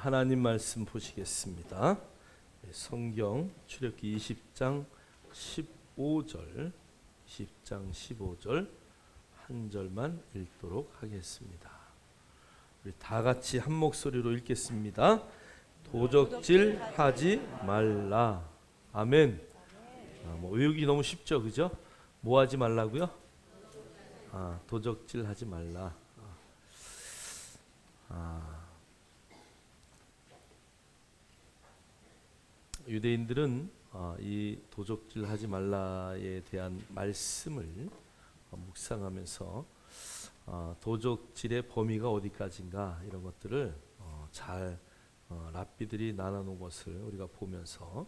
하나님 말씀 보시겠습니다. 성경 출애굽기 20장 15절 한 절만 읽도록 하겠습니다. 우리 다 같이 한 목소리로 읽겠습니다. 도적질 하지 말라. 아멘. 외우기 너무 쉽죠, 그죠? 뭐 하지 말라고요? 도적질 하지 말라. 유대인들은 이 도적질 하지 말라에 대한 말씀을 묵상하면서 도적질의 범위가 어디까지인가 이런 것들을 잘 랍비들이 나눠놓은 것을 우리가 보면서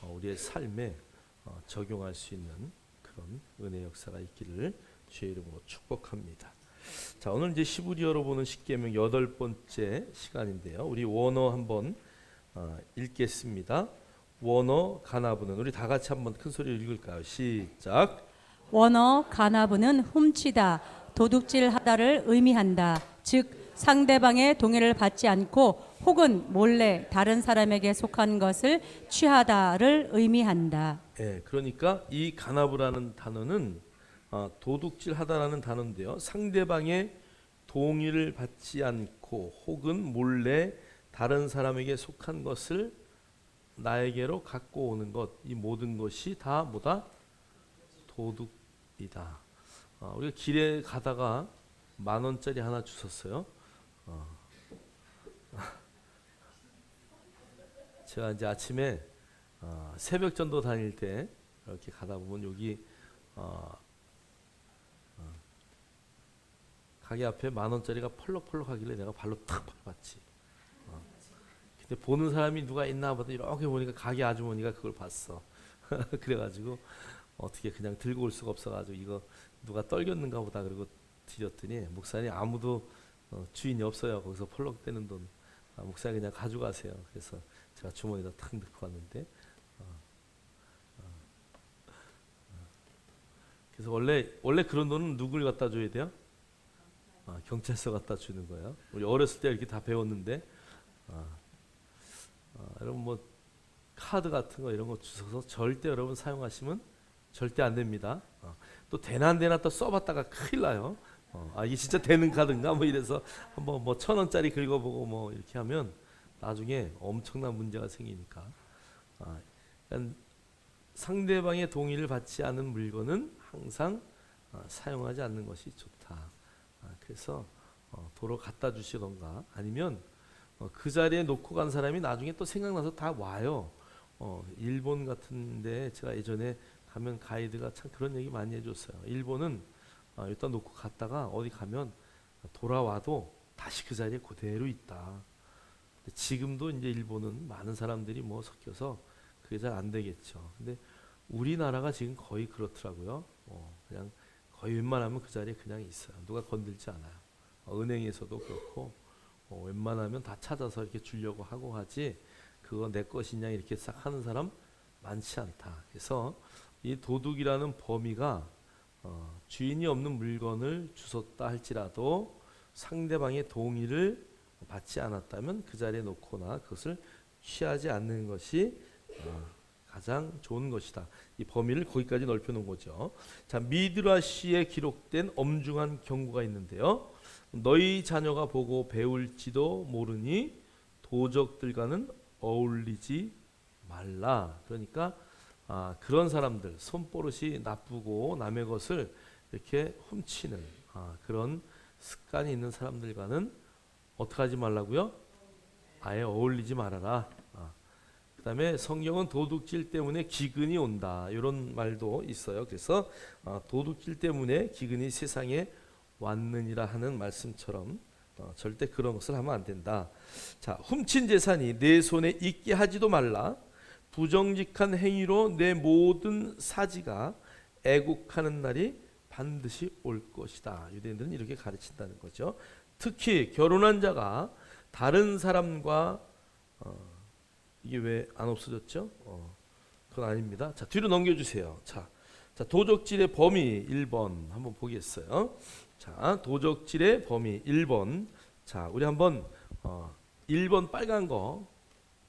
우리의 삶에 적용할 수 있는 그런 은혜 역사가 있기를 주의 이름으로 축복합니다. 자, 오늘 이제 히브리어로 보는 십계명 8번째 시간인데요. 우리 원어 한번 읽겠습니다. 원어 가나브는 우리 다 같이 한번 큰 소리로 읽을까요? 시작. 원어 가나브는 훔치다, 도둑질하다를 의미한다. 즉 상대방의 동의를 받지 않고 혹은 몰래 다른 사람에게 속한 것을 취하다를 의미한다. 예, 그러니까 이 가나브라는 단어는 도둑질하다라는 단어인데요. 상대방의 동의를 받지 않고 혹은 몰래 다른 사람에게 속한 것을 나에게로 갖고 오는 것, 이 모든 것이 다 뭐다? 도둑이다. 우리가 길에 가다가 10,000원짜리 하나 주웠어요. 제가 이제 아침에 새벽 전도 다닐 때 이렇게 가다 보면 여기 가게 앞에 10,000원짜리가 펄럭펄럭 하길래 내가 발로 탁 밟았지. 근데 보는 사람이 누가 있나 보다 이렇게 보니까 가게 아주머니가 그걸 봤어. 그래가지고 어떻게 그냥 들고 올 수가 없어가지고 이거 누가 떨겼는가 보다 그러고 드렸더니 목사님 아무도 주인이 없어요. 거기서 펄럭대는 돈. 목사님 그냥 가져가세요. 그래서 제가 주머니에다 탁 넣고 왔는데 그래서 원래 그런 돈은 누굴 갖다 줘야 돼요? 경찰서 갖다 주는 거예요. 우리 어렸을 때 이렇게 다 배웠는데 여러분 뭐 카드 같은 거 이런 거 주셔서 절대 여러분 사용하시면 절대 안 됩니다. 또 되나 안 되나 또 써봤다가 큰일 나요. 이게 진짜 되는 카드인가 뭐 이래서 한번 뭐 1,000원짜리 긁어보고 뭐 이렇게 하면 나중에 엄청난 문제가 생기니까 그러니까 상대방의 동의를 받지 않은 물건은 항상 사용하지 않는 것이 좋다. 그래서 도로 갖다 주시던가 아니면 그 자리에 놓고 간 사람이 나중에 또 생각나서 다 와요. 일본 같은데 제가 예전에 가면 가이드가 참 그런 얘기 많이 해줬어요. 일본은 일단 놓고 갔다가 어디 가면 돌아와도 다시 그 자리에 그대로 있다. 지금도 이제 일본은 많은 사람들이 뭐 섞여서 그게 잘 안 되겠죠. 근데 우리나라가 지금 거의 그렇더라고요. 그냥 거의 웬만하면 그 자리에 그냥 있어요. 누가 건들지 않아요. 은행에서도 그렇고 웬만하면 다 찾아서 이렇게 주려고 하고 하지 그거 내 것이냐 이렇게 싹 하는 사람 많지 않다. 그래서 이 도둑이라는 범위가 주인이 없는 물건을 주웠다 할지라도 상대방의 동의를 받지 않았다면 그 자리에 놓거나 그것을 취하지 않는 것이 가장 좋은 것이다. 이 범위를 거기까지 넓혀놓은 거죠. 자, 미드라시에 기록된 엄중한 경고가 있는데요. 너희 자녀가 보고 배울지도 모르니 도적들과는 어울리지 말라. 그러니까 그런 사람들, 손버릇이 나쁘고 남의 것을 이렇게 훔치는 그런 습관이 있는 사람들과는 어떻게 하지 말라고요? 아예 어울리지 말아라. 그 다음에 성경은 도둑질 때문에 기근이 온다. 이런 말도 있어요. 그래서 도둑질 때문에 기근이 세상에 왔느니라 하는 말씀처럼 절대 그런 것을 하면 안 된다. 자, 훔친 재산이 내 손에 있게 하지도 말라. 부정직한 행위로 내 모든 사지가 애국하는 날이 반드시 올 것이다. 유대인들은 이렇게 가르친다는 거죠. 특히 결혼한 자가 다른 사람과 이게 왜 안 없어졌죠? 그건 아닙니다. 자, 뒤로 넘겨주세요. 자, 도적질의 범위 1번 한번 보겠어요. 자, 도적질의 범위 1번. 자, 우리 한번 1번 빨간 거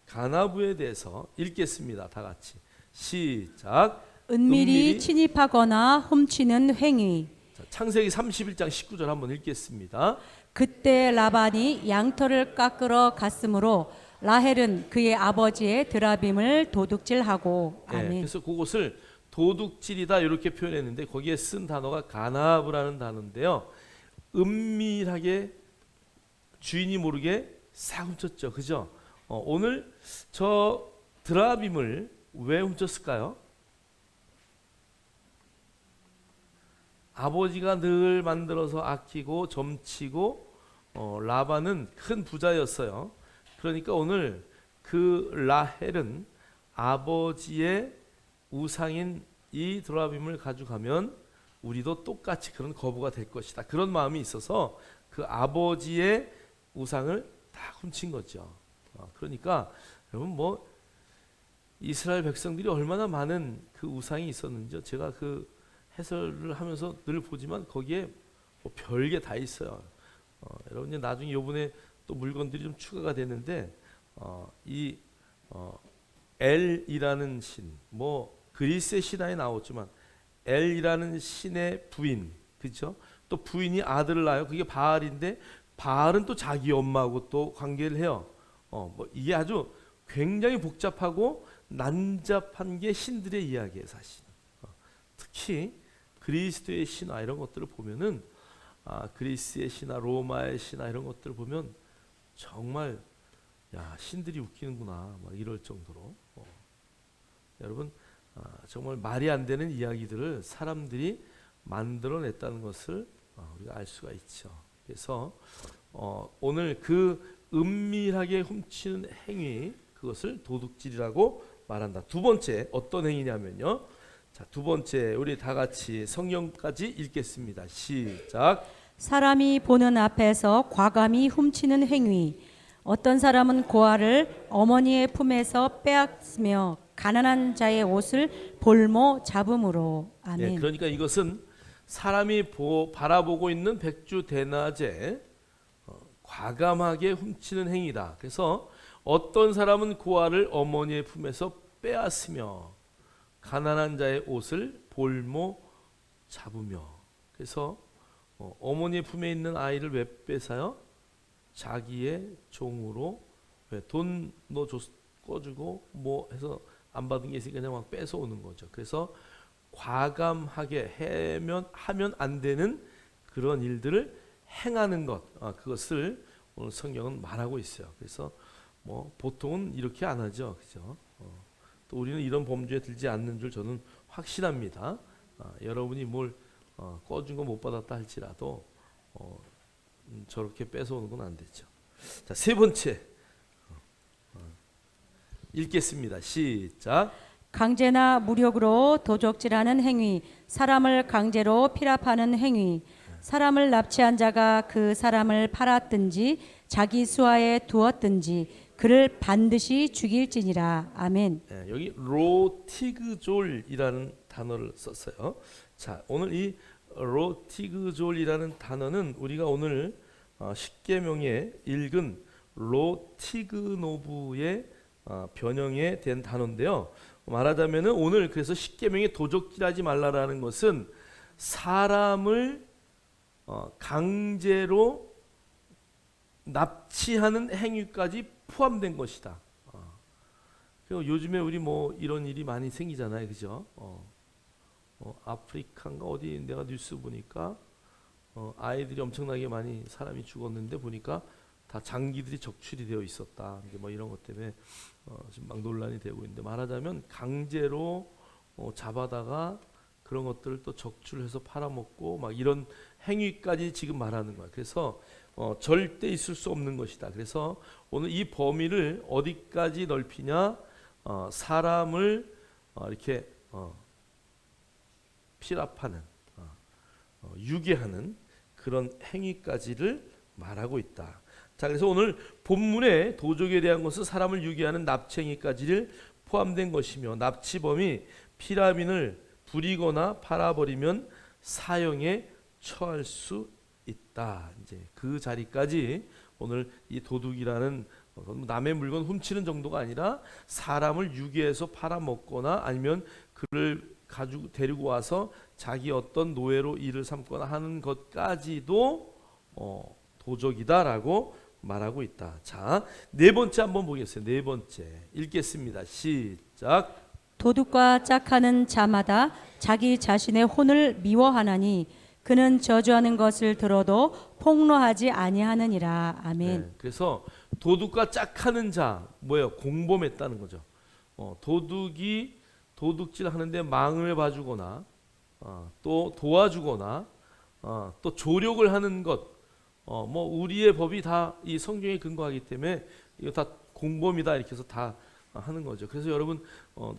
가나부에 대해서 읽겠습니다. 다 같이 시작. 은밀히 침입하거나 훔치는 행위. 자, 창세기 31장 19절 한번 읽겠습니다. 그때 라반이 양털을 깎으러 갔으므로 라헬은 그의 아버지의 드라빔을 도둑질하고. 예, 아멘. 그래서 그것을 도둑질이다 이렇게 표현했는데 거기에 쓴 단어가 가나브라는 단어인데요. 은밀하게 주인이 모르게 싹 훔쳤죠. 그죠? 오늘 저 드라빔을 왜 훔쳤을까요? 아버지가 늘 만들어서 아끼고 점치고 라반은 큰 부자였어요. 그러니까 오늘 그 라헬은 아버지의 우상인 이 드라빔을 가져가면 우리도 똑같이 그런 거부가 될 것이다. 그런 마음이 있어서 그 아버지의 우상을 다 훔친 거죠. 그러니까 여러분 뭐 이스라엘 백성들이 얼마나 많은 그 우상이 있었는지요. 제가 그 해설을 하면서 늘 보지만 거기에 뭐 별게 다 있어요. 여러분 이제 나중에 요번에 또 물건들이 좀 추가가 되는데 이 엘이라는 신, 뭐 그리스의 신화에 나왔지만 엘이라는 신의 부인, 그렇죠? 또 부인이 아들을 낳아요. 그게 바알인데 바알은 또 자기 엄마하고 또 관계를 해요. 뭐 이게 아주 굉장히 복잡하고 난잡한 게 신들의 이야기예요, 사실. 특히 그리스도의 신화 이런 것들을 보면은 그리스의 신화, 로마의 신화 이런 것들을 보면 정말 야 신들이 웃기는구나 막 이럴 정도로 여러분 정말 말이 안 되는 이야기들을 사람들이 만들어냈다는 것을 우리가 알 수가 있죠. 그래서 오늘 그 은밀하게 훔치는 행위 그것을 도둑질이라고 말한다. 두 번째 어떤 행위냐면요. 자, 두 번째 우리 다 같이 성경까지 읽겠습니다. 시작. 사람이 보는 앞에서 과감히 훔치는 행위. 어떤 사람은 고아를 어머니의 품에서 빼앗으며 가난한 자의 옷을 볼모 잡음으로. 아멘. 예, 그러니까 이것은 사람이 바라보고 있는 백주 대낮에 과감하게 훔치는 행위다. 그래서 어떤 사람은 고아를 어머니의 품에서 빼앗으며 가난한 자의 옷을 볼모 잡으며. 그래서 어머니의 품에 있는 아이를 왜 뺏어요? 자기의 종으로 돈 너 꿔주고 뭐 해서 안 받은 게 있으니까 그냥 막 뺏어오는 거죠. 그래서 과감하게 하면 안 되는 그런 일들을 행하는 것, 그것을 오늘 성경은 말하고 있어요. 그래서 뭐 보통은 이렇게 안 하죠, 그죠? 또 우리는 이런 범죄에 들지 않는 줄 저는 확신합니다. 여러분이 뭘 꿔준 거 못 받았다 할지라도 저렇게 뺏어오는 건 안 되죠. 자, 세 번째 읽겠습니다. 시작. 강제나 무력으로 도적질하는 행위, 사람을 강제로 피랍하는 행위. 사람을 납치한 자가 그 사람을 팔았든지 자기 수하에 두었든지 그를 반드시 죽일지니라. 아멘. 네, 여기 로티그졸이라는 단어를 썼어요. 자, 오늘 이 로티그졸이라는 단어는 우리가 오늘 십계명에 읽은 로티그노브의 변형에 된 단어인데요. 말하자면은 오늘 그래서 십계명에 도적질하지 말라라는 것은 사람을 강제로 납치하는 행위까지 포함된 것이다. 요즘에 우리 뭐 이런 일이 많이 생기잖아요, 그죠? 아프리카인가 어디 내가 뉴스 보니까 아이들이 엄청나게 많이 사람이 죽었는데 보니까 다 장기들이 적출이 되어 있었다. 뭐 이런 것 때문에 지금 막 논란이 되고 있는데 말하자면 강제로 잡아다가 그런 것들을 또 적출해서 팔아먹고 막 이런 행위까지 지금 말하는 거야. 그래서 절대 있을 수 없는 것이다. 그래서 오늘 이 범위를 어디까지 넓히냐? 사람을 이렇게 피랍하는, 유괴하는 그런 행위까지를 말하고 있다. 자, 그래서 오늘 본문의 도적에 대한 것은 사람을 유괴하는 납치 행위까지를 포함된 것이며 납치범이 피라민을 부리거나 팔아버리면 사형에 처할 수 있다. 이제 그 자리까지 오늘 이 도둑이라는 그건 남의 물건 훔치는 정도가 아니라 사람을 유괴해서 팔아먹거나 아니면 그를 가지고 데리고 와서 자기 어떤 노예로 일을 삼거나 하는 것까지도 도적이다라고 말하고 있다. 자, 네 번째 한번 보겠어요. 네 번째 읽겠습니다. 시작. 도둑과 짝하는 자마다 자기 자신의 혼을 미워하나니 그는 저주하는 것을 들어도 폭로하지 아니하느니라. 아멘. 네, 그래서 도둑과 짝하는 자 뭐예요? 공범했다는 거죠. 도둑이 도둑질 하는데 망을 봐주거나 또 도와주거나 또 조력을 하는 것, 뭐 우리의 법이 다 이 성경에 근거하기 때문에 이거 다 공범이다 이렇게 해서 다 하는 거죠. 그래서 여러분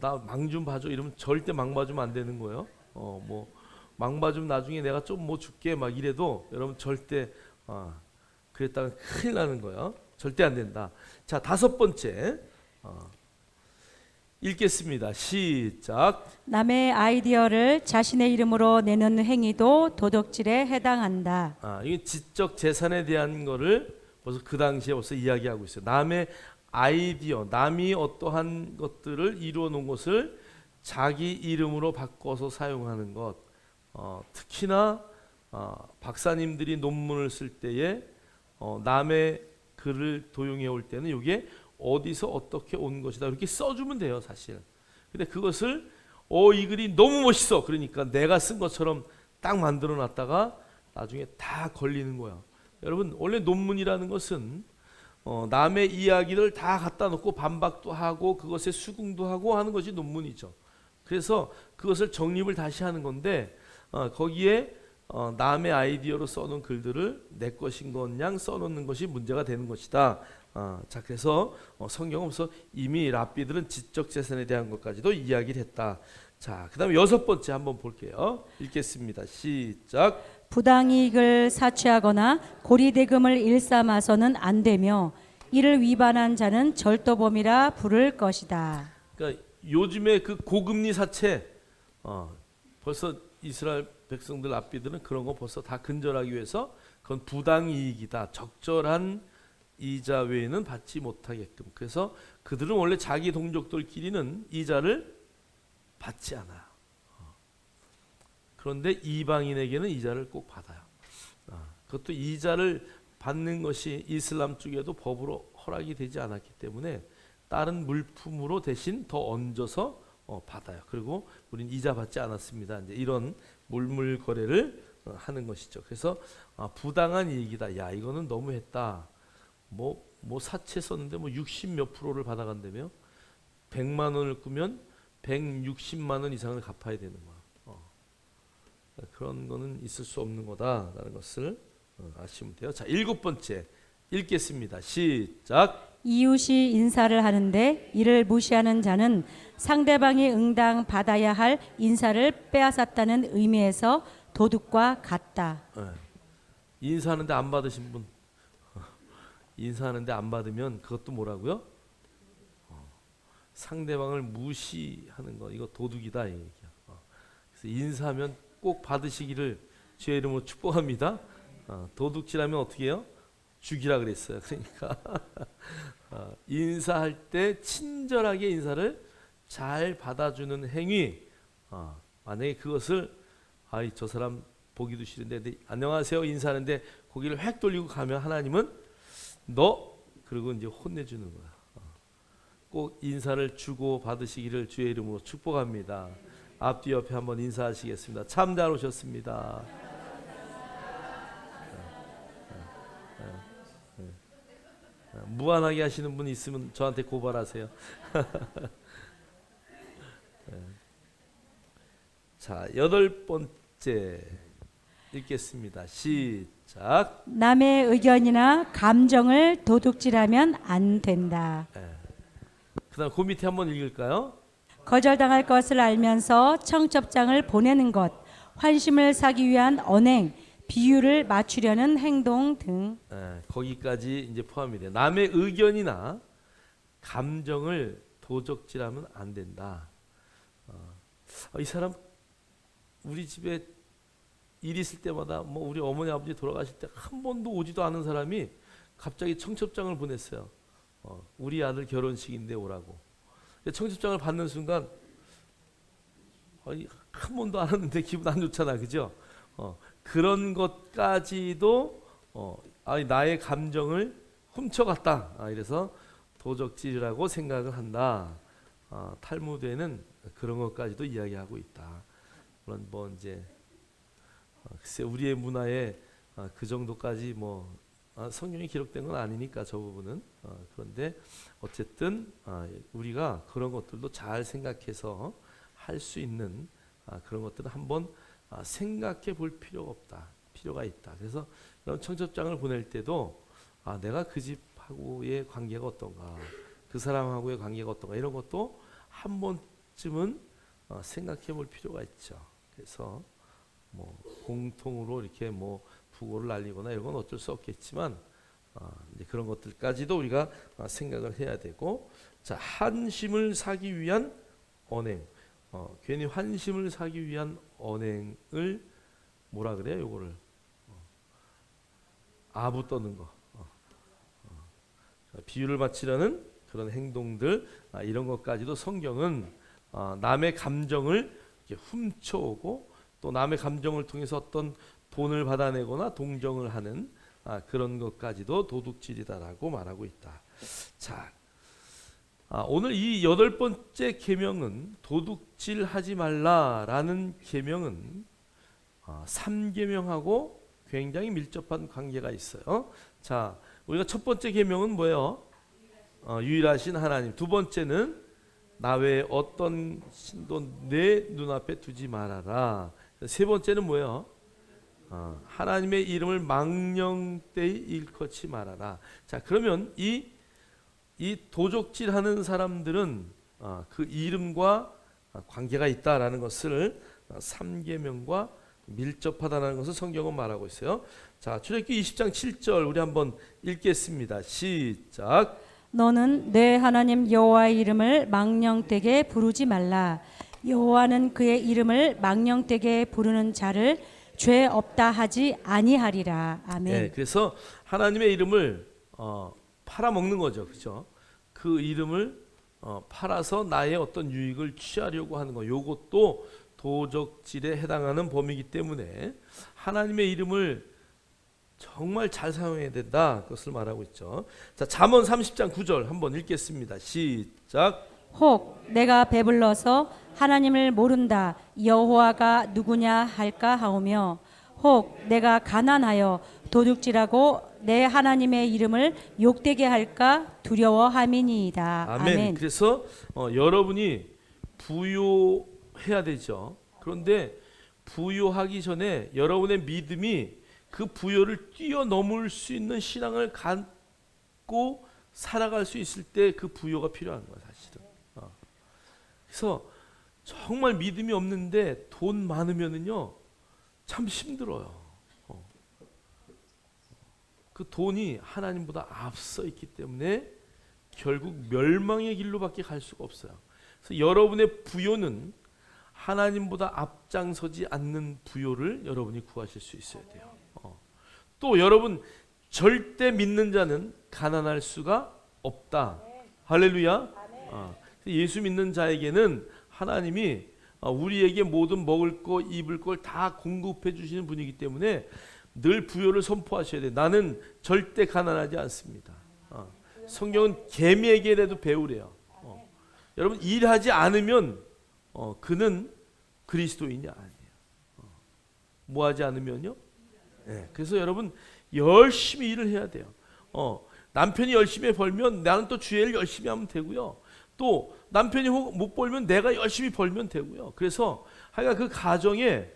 나 망 좀 봐줘 이러면 절대 망 봐주면 안 되는 거예요. 뭐 망 봐주면 나중에 내가 좀 뭐 줄게 막 이래도 여러분 절대 그랬다가 큰일 나는 거예요. 절대 안 된다. 자, 다섯 번째 읽겠습니다. 시작. 남의 아이디어를 자신의 이름으로 내는 행위도 도둑질에 해당한다. 이게 지적 재산에 대한 거를 벌써 그 당시에 벌써 이야기하고 있어요. 남의 아이디어, 남이 어떠한 것들을 이루어 놓은 것을 자기 이름으로 바꿔서 사용하는 것. 특히나 박사님들이 논문을 쓸 때에 남의 글을 도용해 올 때는 이게 어디서 어떻게 온 것이다 이렇게 써주면 돼요 사실. 근데 그것을 이 글이 너무 멋있어 그러니까 내가 쓴 것처럼 딱 만들어 놨다가 나중에 다 걸리는 거야. 여러분 원래 논문이라는 것은 남의 이야기를 다 갖다 놓고 반박도 하고 그것에 수긍도 하고 하는 것이 논문이죠. 그래서 그것을 정립을 다시 하는 건데 거기에 남의 아이디어로 써놓은 글들을 내 것인 것양 써놓는 것이 문제가 되는 것이다. 자, 그래서 성경은 벌써 이미 랍비들은 지적 재산에 대한 것까지도 이야기를 했다. 자, 그다음에 여섯 번째 한번 볼게요. 읽겠습니다. 시작. 부당이익을 사취하거나 고리대금을 일삼아서는 안 되며 이를 위반한 자는 절도범이라 부를 것이다. 그러니까 요즘에 그 고금리 사채 벌써 이스라엘 백성들 랍비들은 그런 거 벌써 다 근절하기 위해서 그건 부당이익이다. 적절한 이자 외에는 받지 못하게끔. 그래서 그들은 원래 자기 동족들끼리는 이자를 받지 않아요. 그런데 이방인에게는 이자를 꼭 받아요. 그것도 이자를 받는 것이 이슬람 쪽에도 법으로 허락이 되지 않았기 때문에 다른 물품으로 대신 더 얹어서 받아요. 그리고 우린 이자 받지 않았습니다. 이제 이런 물물 거래를 하는 것이죠. 그래서 부당한 이익이다. 야, 이거는 너무했다. 뭐 사채 썼는데 뭐 60 몇 프로를 받아간다며 100만 원을 꾸면 160만 원 이상을 갚아야 되는 거야. 그런 거는 있을 수 없는 거다라는 것을 아시면 돼요. 자, 일곱 번째 읽겠습니다. 시작. 이웃이 인사를 하는데 이를 무시하는 자는 상대방이 응당 받아야 할 인사를 빼앗았다는 의미에서 도둑과 같다. 인사하는데 안 받으신 분 인사하는데 안 받으면 그것도 뭐라고요? 상대방을 무시하는 거 이거 도둑이다 이 얘기야. 그래서 인사하면 꼭 받으시기를 주의 이름으로 축복합니다. 도둑질하면 어떻게 해요? 죽이라 그랬어요. 그러니까 인사할 때 친절하게 인사를 잘 받아주는 행위. 만약에 그것을 저 사람 보기도 싫은데 안녕하세요 인사하는데 고개를 획 돌리고 가면 하나님은 너 그리고 이제 혼내주는 거야. 꼭 인사를 주고 받으시기를 주의 이름으로 축복합니다. 앞뒤 옆에 한번 인사하시겠습니다. 참 잘 오셨습니다. 무안하게 하시는 분 있으면 저한테 고발하세요. 자, 여덟 번째 읽겠습니다. 시작. 남의 의견이나 감정을 도둑질하면 안 된다. 그다음 그 밑에 한번 읽을까요? 거절당할 것을 알면서 청첩장을 보내는 것, 환심을 사기 위한 언행, 비유를 맞추려는 행동 등. 거기까지 이제 포함이 돼요. 남의 의견이나 감정을 도적질하면 안 된다. 이 사람 우리 집에 일 있을 때마다 뭐 우리 어머니 아버지 돌아가실 때 한 번도 오지도 않은 사람이 갑자기 청첩장을 보냈어요. 우리 아들 결혼식인데 오라고. 청첩장을 받는 순간 한 번도 안 왔는데 기분 안 좋잖아, 그죠? 그런 것까지도 나의 감정을 훔쳐갔다. 이래서 도적질이라고 생각을 한다. 탈무드에는 그런 것까지도 이야기하고 있다. 물론 뭐 이제 글쎄 우리의 문화에 그 정도까지 뭐 성경에 기록된 건 아니니까 저 부분은 그런데 어쨌든 우리가 그런 것들도 잘 생각해서 할 수 있는 그런 것들은 한번 생각해 볼 필요가 있다. 그래서 그런 청첩장을 보낼 때도 내가 그 집하고의 관계가 어떤가, 그 사람하고의 관계가 어떤가 이런 것도 한 번쯤은 생각해 볼 필요가 있죠. 그래서 뭐 공통으로 이렇게 뭐 부고를 날리거나 이런 건 어쩔 수 없겠지만 이제 그런 것들까지도 우리가 생각을 해야 되고, 자, 한심을 사기 위한 언행. 괜히 환심을 사기 위한 언행을 뭐라 그래요? 요거를 아부 떠는 거. 비유를 바치려는 그런 행동들, 이런 것까지도 성경은 남의 감정을 이렇게 훔쳐오고 또 남의 감정을 통해서 어떤 돈을 받아내거나 동정을 하는 그런 것까지도 도둑질이다라고 말하고 있다. 자, 오늘 이 8번째 계명은 도둑질하지 말라라는 계명은 3계명하고 굉장히 밀접한 관계가 있어요. 자, 우리가 첫 번째 계명은 뭐예요? 유일하신 하나님. 두 번째는 나 외에 어떤 신도 내 눈앞에 두지 말아라. 세 번째는 뭐예요? 하나님의 이름을 망령되이 일컫지 말아라. 자, 그러면 이 도적질하는 사람들은 그 이름과 관계가 있다라는 것을 3계명과 밀접하다는 것을 성경은 말하고 있어요. 자, 출애굽기 20장 7절 우리 한번 읽겠습니다. 시작. 너는 내 하나님 여호와의 이름을 망령되게 부르지 말라. 여호와는 그의 이름을 망령되게 부르는 자를 죄 없다 하지 아니하리라. 아멘. 네, 그래서 하나님의 이름을 팔아먹는 거죠, 그렇죠? 그 이름을 팔아서 나의 어떤 유익을 취하려고 하는 거, 요것도 도적질에 해당하는 범이기 때문에 하나님의 이름을 정말 잘 사용해야 된다. 그것을 말하고 있죠. 자, 잠언 30장 9절 한번 읽겠습니다. 시작. 혹 내가 배불러서 하나님을 모른다 여호와가 누구냐 할까 하오며, 혹 내가 가난하여 도둑질하고 내 하나님의 이름을 욕되게 할까 두려워함이니이다. 아멘. 그래서 여러분이 부요해야 되죠. 그런데 부요하기 전에 여러분의 믿음이 그 부요를 뛰어넘을 수 있는 신앙을 갖고 살아갈 수 있을 때 그 부요가 필요한 거야, 사실은. 그래서 정말 믿음이 없는데 돈 많으면은요 참 힘들어요. 그 돈이 하나님보다 앞서 있기 때문에 결국 멸망의 길로밖에 갈 수가 없어요. 그래서 여러분의 부요는 하나님보다 앞장서지 않는 부요를 여러분이 구하실 수 있어야 돼요. 또 여러분, 절대 믿는 자는 가난할 수가 없다. 할렐루야. 예수 믿는 자에게는 하나님이 우리에게 모든 먹을 거 입을 걸 다 공급해 주시는 분이기 때문에 늘 부요를 선포하셔야 돼요. 나는 절대 가난하지 않습니다. 성경은 개미에게라도 배우래요. 여러분, 일하지 않으면 그는 그리스도인이 아니에요. 뭐 하지 않으면요? 네, 그래서 여러분 열심히 일을 해야 돼요. 남편이 열심히 벌면 나는 또 주의 일 열심히 하면 되고요. 또 남편이 못 벌면 내가 열심히 벌면 되고요. 그래서 하여간 그 가정에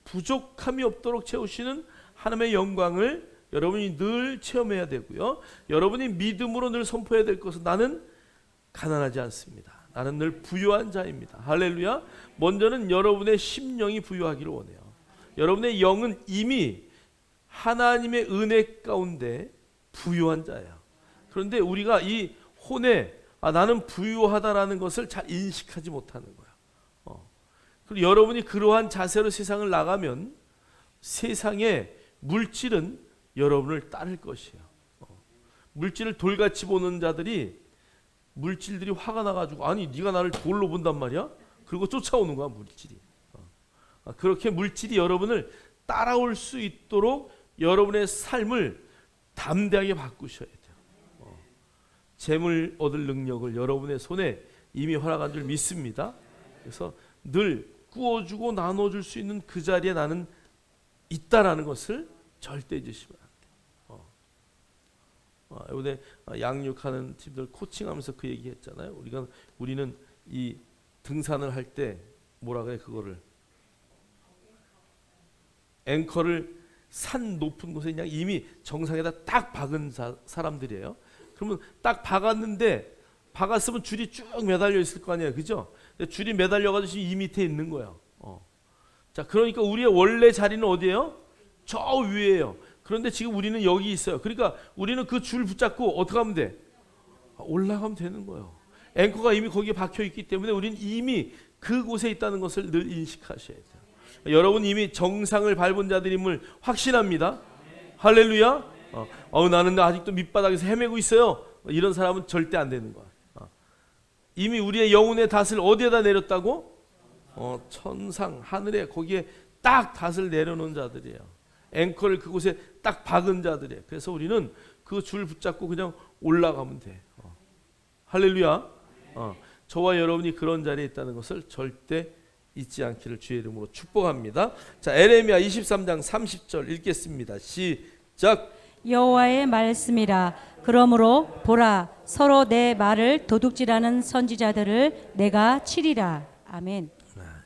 부족함이 없도록 채우시는 하나님의 영광을 여러분이 늘 체험해야 되고요. 여러분이 믿음으로 늘 선포해야 될 것은 나는 가난하지 않습니다. 나는 늘 부유한 자입니다. 할렐루야. 먼저는 여러분의 심령이 부유하기를 원해요. 여러분의 영은 이미 하나님의 은혜 가운데 부유한 자예요. 그런데 우리가 이 혼에 나는 부유하다라는 것을 잘 인식하지 못하는 거예요. 그리고 여러분이 그러한 자세로 세상을 나가면 세상의 물질은 여러분을 따를 것이에요. 물질을 돌같이 보는 자들이 물질들이 화가 나가지고 아니 네가 나를 돌로 본단 말이야? 그리고 쫓아오는 거야 물질이. 그렇게 물질이 여러분을 따라올 수 있도록 여러분의 삶을 담대하게 바꾸셔야 돼요. 재물 얻을 능력을 여러분의 손에 이미 허락한 줄 믿습니다. 그래서 늘 구워주고 나눠줄 수 있는 그 자리에 나는 있다라는 것을 절대 잊으시면 안 돼요. 이번에 양육하는 팀들 코칭하면서 그 얘기했잖아요. 우리는 이 등산을 할 때 뭐라 그래 그거를 앵커를 산 높은 곳에 그냥 이미 정상에다 딱 박은 사람들이에요. 그러면 딱 박았는데 박았으면 줄이 쭉 매달려 있을 거 아니에요, 그죠? 줄이 매달려가지고 이 밑에 있는 거예요. 자, 그러니까 우리의 원래 자리는 어디예요? 저 위에요. 그런데 지금 우리는 여기 있어요. 그러니까 우리는 그 줄 붙잡고 어떻게 하면 돼? 올라가면 되는 거예요. 앵커가 이미 거기에 박혀 있기 때문에 우리는 이미 그곳에 있다는 것을 늘 인식하셔야 돼요. 여러분 이미 정상을 밟은 자들임을 확신합니다. 할렐루야. 나는 아직도 밑바닥에서 헤매고 있어요. 이런 사람은 절대 안 되는 거야. 이미 우리의 영혼의 닷을 어디에다 내렸다고? 천상 하늘에 거기에 딱 닷을 내려놓은 자들이에요. 앵커를 그곳에 딱 박은 자들이에요. 그래서 우리는 그 줄 붙잡고 그냥 올라가면 돼. 할렐루야. 저와 여러분이 그런 자리에 있다는 것을 절대 잊지 않기를 주의 이름으로 축복합니다. 자, 에레미야 23장 30절 읽겠습니다. 시작. 여호와의 말씀이라. 그러므로 보라, 서로 내 말을 도둑질하는 선지자들을 내가 치리라. 아멘.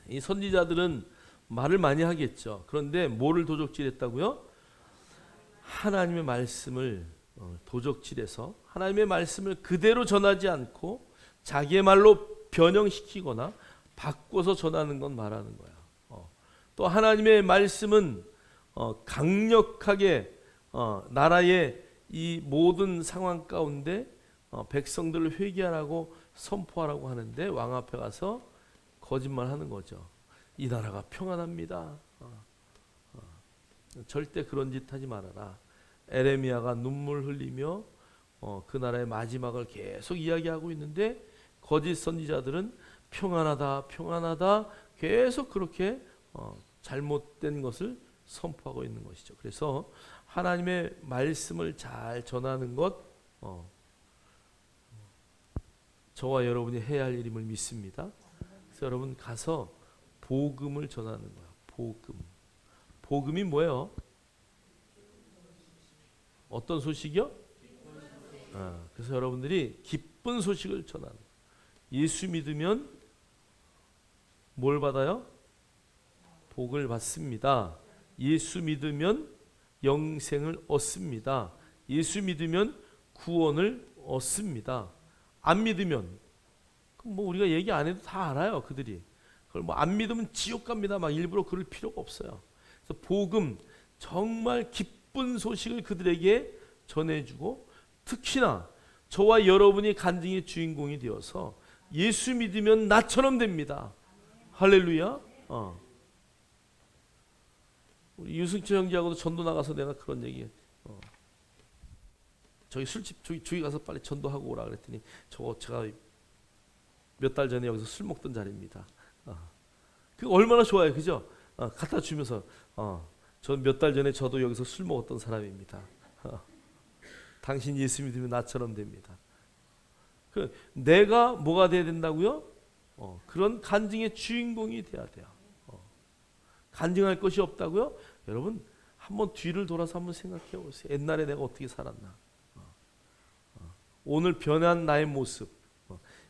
이 선지자들은 말을 많이 하겠죠. 그런데 뭐를 도적질했다고요? 하나님의 말씀을 도적질해서 하나님의 말씀을 그대로 전하지 않고 자기의 말로 변형시키거나 바꿔서 전하는 건 말하는 거야. 또 하나님의 말씀은 강력하게 나라의 이 모든 상황 가운데 백성들을 회개하라고 선포하라고 하는데 왕 앞에 가서 거짓말하는 거죠. 이 나라가 평안합니다. 절대 그런 짓 하지 말아라. 에레미야가 눈물 흘리며 그 나라의 마지막을 계속 이야기하고 있는데 거짓 선지자들은 평안하다 평안하다 계속 그렇게 잘못된 것을 선포하고 있는 것이죠. 그래서 하나님의 말씀을 잘 전하는 것 저와 여러분이 해야 할 일임을 믿습니다. 그래서 여러분 가서 복음을 전하는 거야. 복음이 뭐예요? 어떤 소식이요? 그래서 여러분들이 기쁜 소식을 전하는 거예요. 예수 믿으면 뭘 받아요? 복을 받습니다. 예수 믿으면 영생을 얻습니다. 예수 믿으면 구원을 얻습니다. 안 믿으면 뭐 우리가 얘기 안 해도 다 알아요. 그들이 그걸 뭐 안 믿으면 지옥 갑니다. 막 일부러 그럴 필요가 없어요. 그래서 복음 정말 기쁜 소식을 그들에게 전해주고 특히나 저와 여러분이 간증의 주인공이 되어서 예수 믿으면 나처럼 됩니다. 할렐루야. 우리 유승철 형제하고도 전도 나가서 내가 그런 얘기 저기 술집 저기 가서 빨리 전도하고 오라 그랬더니 제가 몇 달 전에 여기서 술 먹던 자리입니다. 그거 얼마나 좋아요, 그죠? 갖다 주면서 전 몇 달 전에 저도 여기서 술 먹었던 사람입니다. 당신 예수 믿으면 나처럼 됩니다. 내가 뭐가 돼야 된다고요? 그런 간증의 주인공이 돼야 돼요. 간증할 것이 없다고요? 여러분 한번 뒤를 돌아서 한번 생각해 보세요. 옛날에 내가 어떻게 살았나? 오늘 변한 나의 모습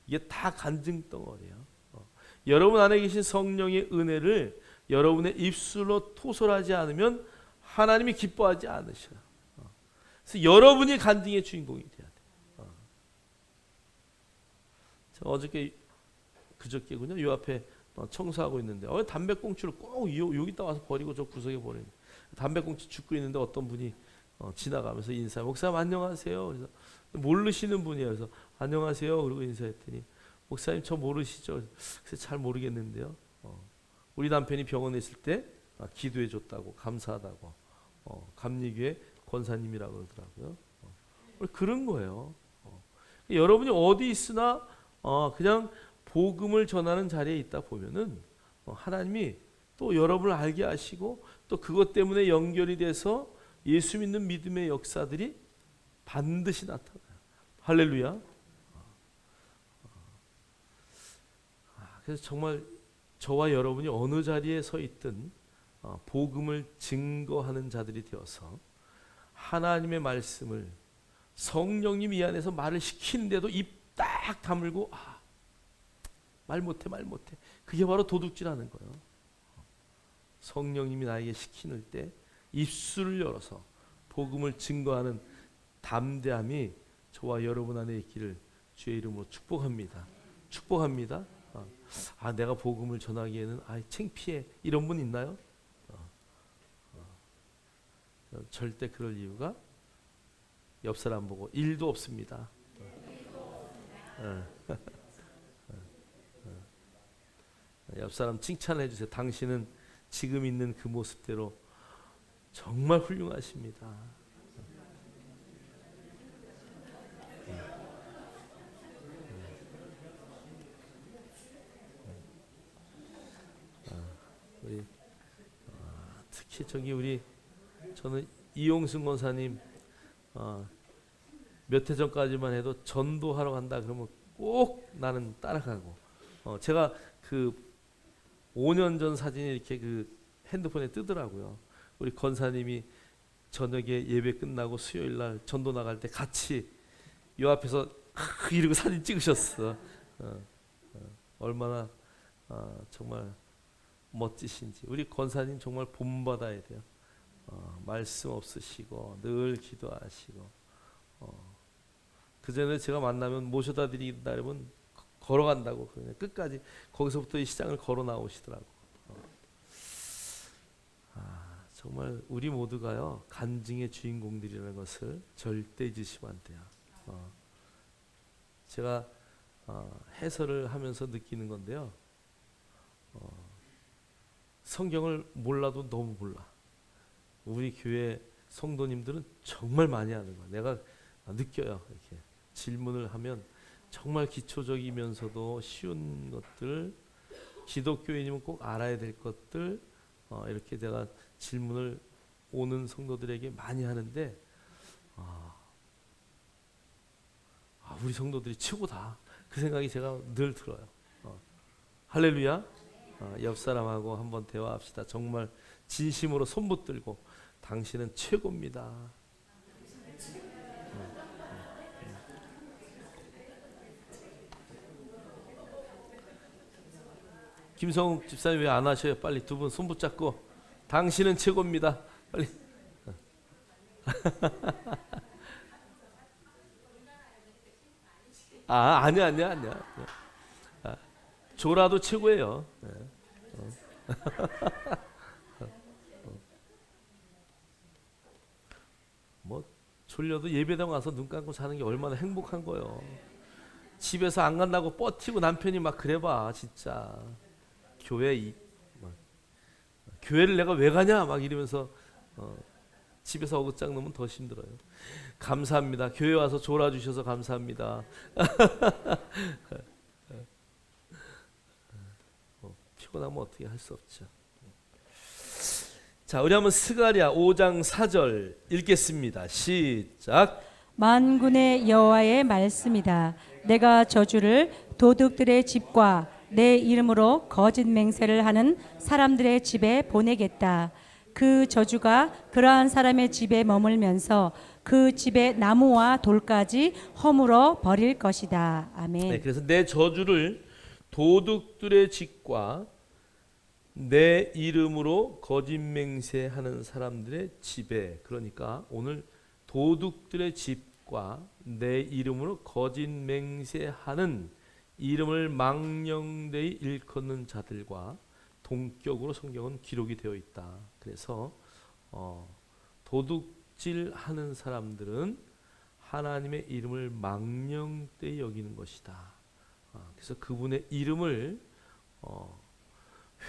이게 다 간증 덩어리예요. 여러분 안에 계신 성령의 은혜를 여러분의 입술로 토설하지 않으면 하나님이 기뻐하지 않으셔요. 그래서 여러분이 간증의 주인공이 돼야 돼요. 제가 그저께군요. 요 앞에 청소하고 있는데 담배꽁초를 꼭 여기다 와서 버리고 저 구석에 버리는 담배꽁초 줍고 있는데 어떤 분이 지나가면서 인사해. 목사님 안녕하세요. 그래서 모르시는 분이에요. 그래서 안녕하세요. 그리고 인사했더니 목사님 저 모르시죠? 그래서 잘 모르겠는데요. 우리 남편이 병원에 있을 때 기도해 줬다고 감사하다고 감리교회 권사님이라고 그러더라고요. 그런 거예요. 여러분이 어디 있으나 그냥 복음을 전하는 자리에 있다 보면은 하나님이 또 여러분을 알게 하시고 또 그것 때문에 연결이 돼서 예수 믿는 믿음의 역사들이 반드시 나타나요. 할렐루야. 그래서 정말 저와 여러분이 어느 자리에 서 있든 복음을 증거하는 자들이 되어서 하나님의 말씀을 성령님 이 안에서 말을 시키는데도 입 딱 다물고 말 못해 그게 바로 도둑질하는 거예요. 성령님이 나에게 시키는 때 입술을 열어서 복음을 증거하는 담대함이 저와 여러분 안에 있기를 주의 이름으로 축복합니다. 축복합니다. 내가 복음을 전하기에는 창피해 이런 분 있나요? 절대 그럴 이유가 옆 사람 보고 일도 없습니다. 옆 사람 칭찬해 주세요. 당신은 지금 있는 그 모습대로 정말 훌륭하십니다. 우리 특히 저는 이용승 권사님 몇 해 전까지만 해도 전도하러 간다 그러면 꼭 나는 따라가고 제가 그 5년 전 사진이 이렇게 그 핸드폰에 뜨더라고요. 우리 권사님이 저녁에 예배 끝나고 수요일 날 전도 나갈 때 같이 요 앞에서 이러고 사진 찍으셨어. 얼마나 정말 멋지신지. 우리 권사님 정말 본받아야 돼요. 말씀 없으시고 늘 기도하시고 그 전에 제가 만나면 모셔다 드린다 그러면 걸어간다고 그냥 끝까지 거기서부터 이 시장을 걸어 나오시더라고. 정말 우리 모두가요 간증의 주인공들이라는 것을 절대 잊으시면 안 돼요. 제가 해설을 하면서 느끼는 건데요. 성경을 몰라도 너무 몰라. 우리 교회 성도님들은 정말 많이 하는 거야. 내가 느껴요. 이렇게 질문을 하면 정말 기초적이면서도 쉬운 것들, 기독교인이면 꼭 알아야 될 것들 이렇게 제가 질문을 오는 성도들에게 많이 하는데 우리 성도들이 최고다. 그 생각이 제가 늘 들어요. 할렐루야. 옆 사람하고 한번 대화합시다. 정말 진심으로 손 붙들고 당신은 최고입니다. 김성욱 집사님 왜 안 하셔요? 빨리 두 분 손 붙잡고 당신은 최고입니다. 빨리. 아니야. 조라도 최고예요. 네. 뭐 졸려도 예배당 와서 눈 감고 자는 게 얼마나 행복한 거예요. 집에서 안 간다고 뻗티고 남편이 막 그래봐 진짜. 교회를 내가 왜 가냐 막 이러면서 집에서 어긋장 놓으면 더 힘들어요. 감사합니다. 교회 와서 졸아주셔서 감사합니다. 피곤하면 어떻게 할 수 없죠. 자, 우리 한번 스가랴 5장 4절 읽겠습니다. 시작. 만군의 여호와의 말씀이다. 내가 저주를 도둑들의 집과 내 이름으로 거짓 맹세를 하는 사람들의 집에 보내겠다. 그 저주가 그러한 사람의 집에 머물면서 그 집의 나무와 돌까지 허물어 버릴 것이다. 아멘. 네, 그래서 내 저주를 도둑들의 집과 내 이름으로 거짓 맹세하는 사람들의 집에, 그러니까 오늘 도둑들의 집과 내 이름으로 거짓 맹세하는 이름을 망령되이 일컫는 자들과 동격으로 성경은 기록이 되어 있다. 그래서 도둑질하는 사람들은 하나님의 이름을 망령되이 여기는 것이다. 그래서 그분의 이름을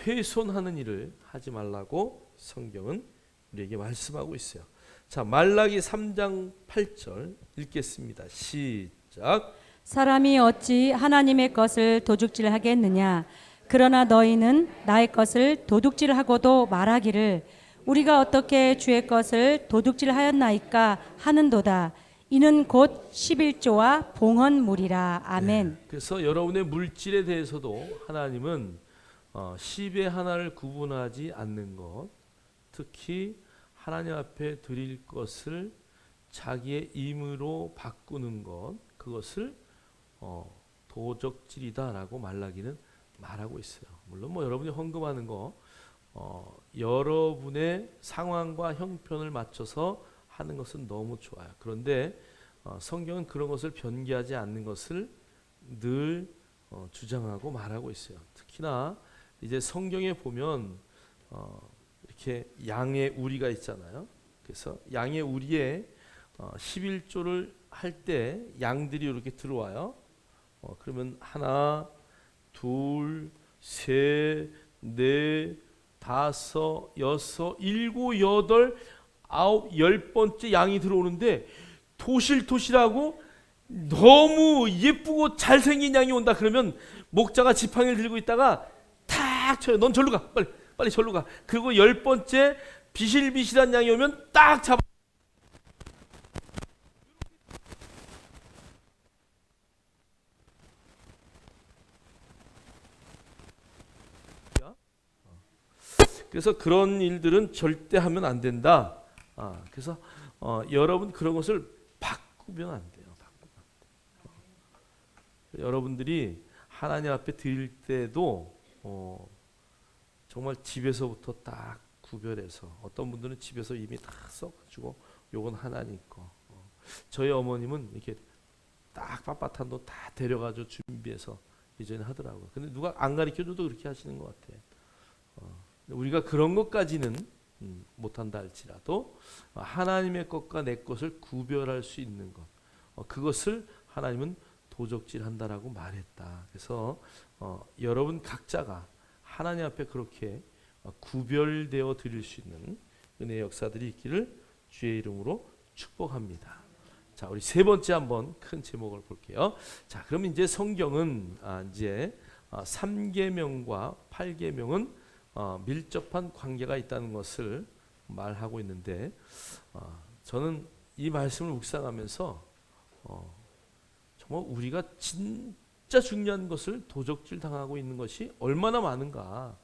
훼손하는 일을 하지 말라고 성경은 우리에게 말씀하고 있어요. 자, 말라기 3장 8절 읽겠습니다. 시작. 사람이 어찌 하나님의 것을 도둑질하겠느냐? 그러나 너희는 나의 것을 도둑질하고도 말하기를 우리가 어떻게 주의 것을 도둑질하였나이까 하는도다. 이는 곧 11조와 봉헌물이라. 아멘. 그래서 여러분의 물질에 대해서도 하나님은 10의 하나를 구분하지 않는 것, 특히 하나님 앞에 드릴 것을 자기의 임의로 바꾸는 것, 그것을 도적질이다라고 말라기는 말하고 있어요. 물론 뭐 여러분이 헌금하는 거 여러분의 상황과 형편을 맞춰서 하는 것은 너무 좋아요. 그런데 성경은 그런 것을 변기하지 않는 것을 늘 주장하고 말하고 있어요. 특히나 이제 성경에 보면 이렇게 양의 우리가 있잖아요. 그래서 양의 우리에 11조를 할 때 양들이 이렇게 들어와요. 그러면 하나, 둘, 셋, 넷, 다섯, 여섯, 일곱, 여덟, 아홉, 열 번째 양이 들어오는데 토실토실하고 너무 예쁘고 잘생긴 양이 온다 그러면 목자가 지팡이를 들고 있다가 탁 쳐요. 넌 절로 가. 빨리 절로 가. 그리고 열 번째 비실비실한 양이 오면 딱 잡아. 그래서 그런 일들은 절대 하면 안 된다. 그래서 여러분 그런 것을 바꾸면 안 돼요. 여러분들이 하나님 앞에 드릴 때도 정말 집에서부터 딱 구별해서 어떤 분들은 집에서 이미 다 써가지고 요건 하나님 거. 저희 어머님은 이렇게 딱 빳빳한 돈 다 데려가지고 준비해서 이전에 하더라고요. 근데 누가 안 가르쳐줘도 그렇게 하시는 것 같아요. 우리가 그런 것까지는 못한다 할지라도 하나님의 것과 내 것을 구별할 수 있는 것, 그것을 하나님은 도적질한다라고 말했다. 그래서 여러분 각자가 하나님 앞에 그렇게 구별되어 드릴 수 있는 은혜의 역사들이 있기를 주의 이름으로 축복합니다. 자, 우리 세 번째 한번 큰 제목을 볼게요. 자, 그럼 이제 성경은 이제 3계명과 8계명은 밀접한 관계가 있다는 것을 말하고 있는데 저는 이 말씀을 묵상하면서 정말 우리가 진짜 중요한 것을 도적질 당하고 있는 것이 얼마나 많은가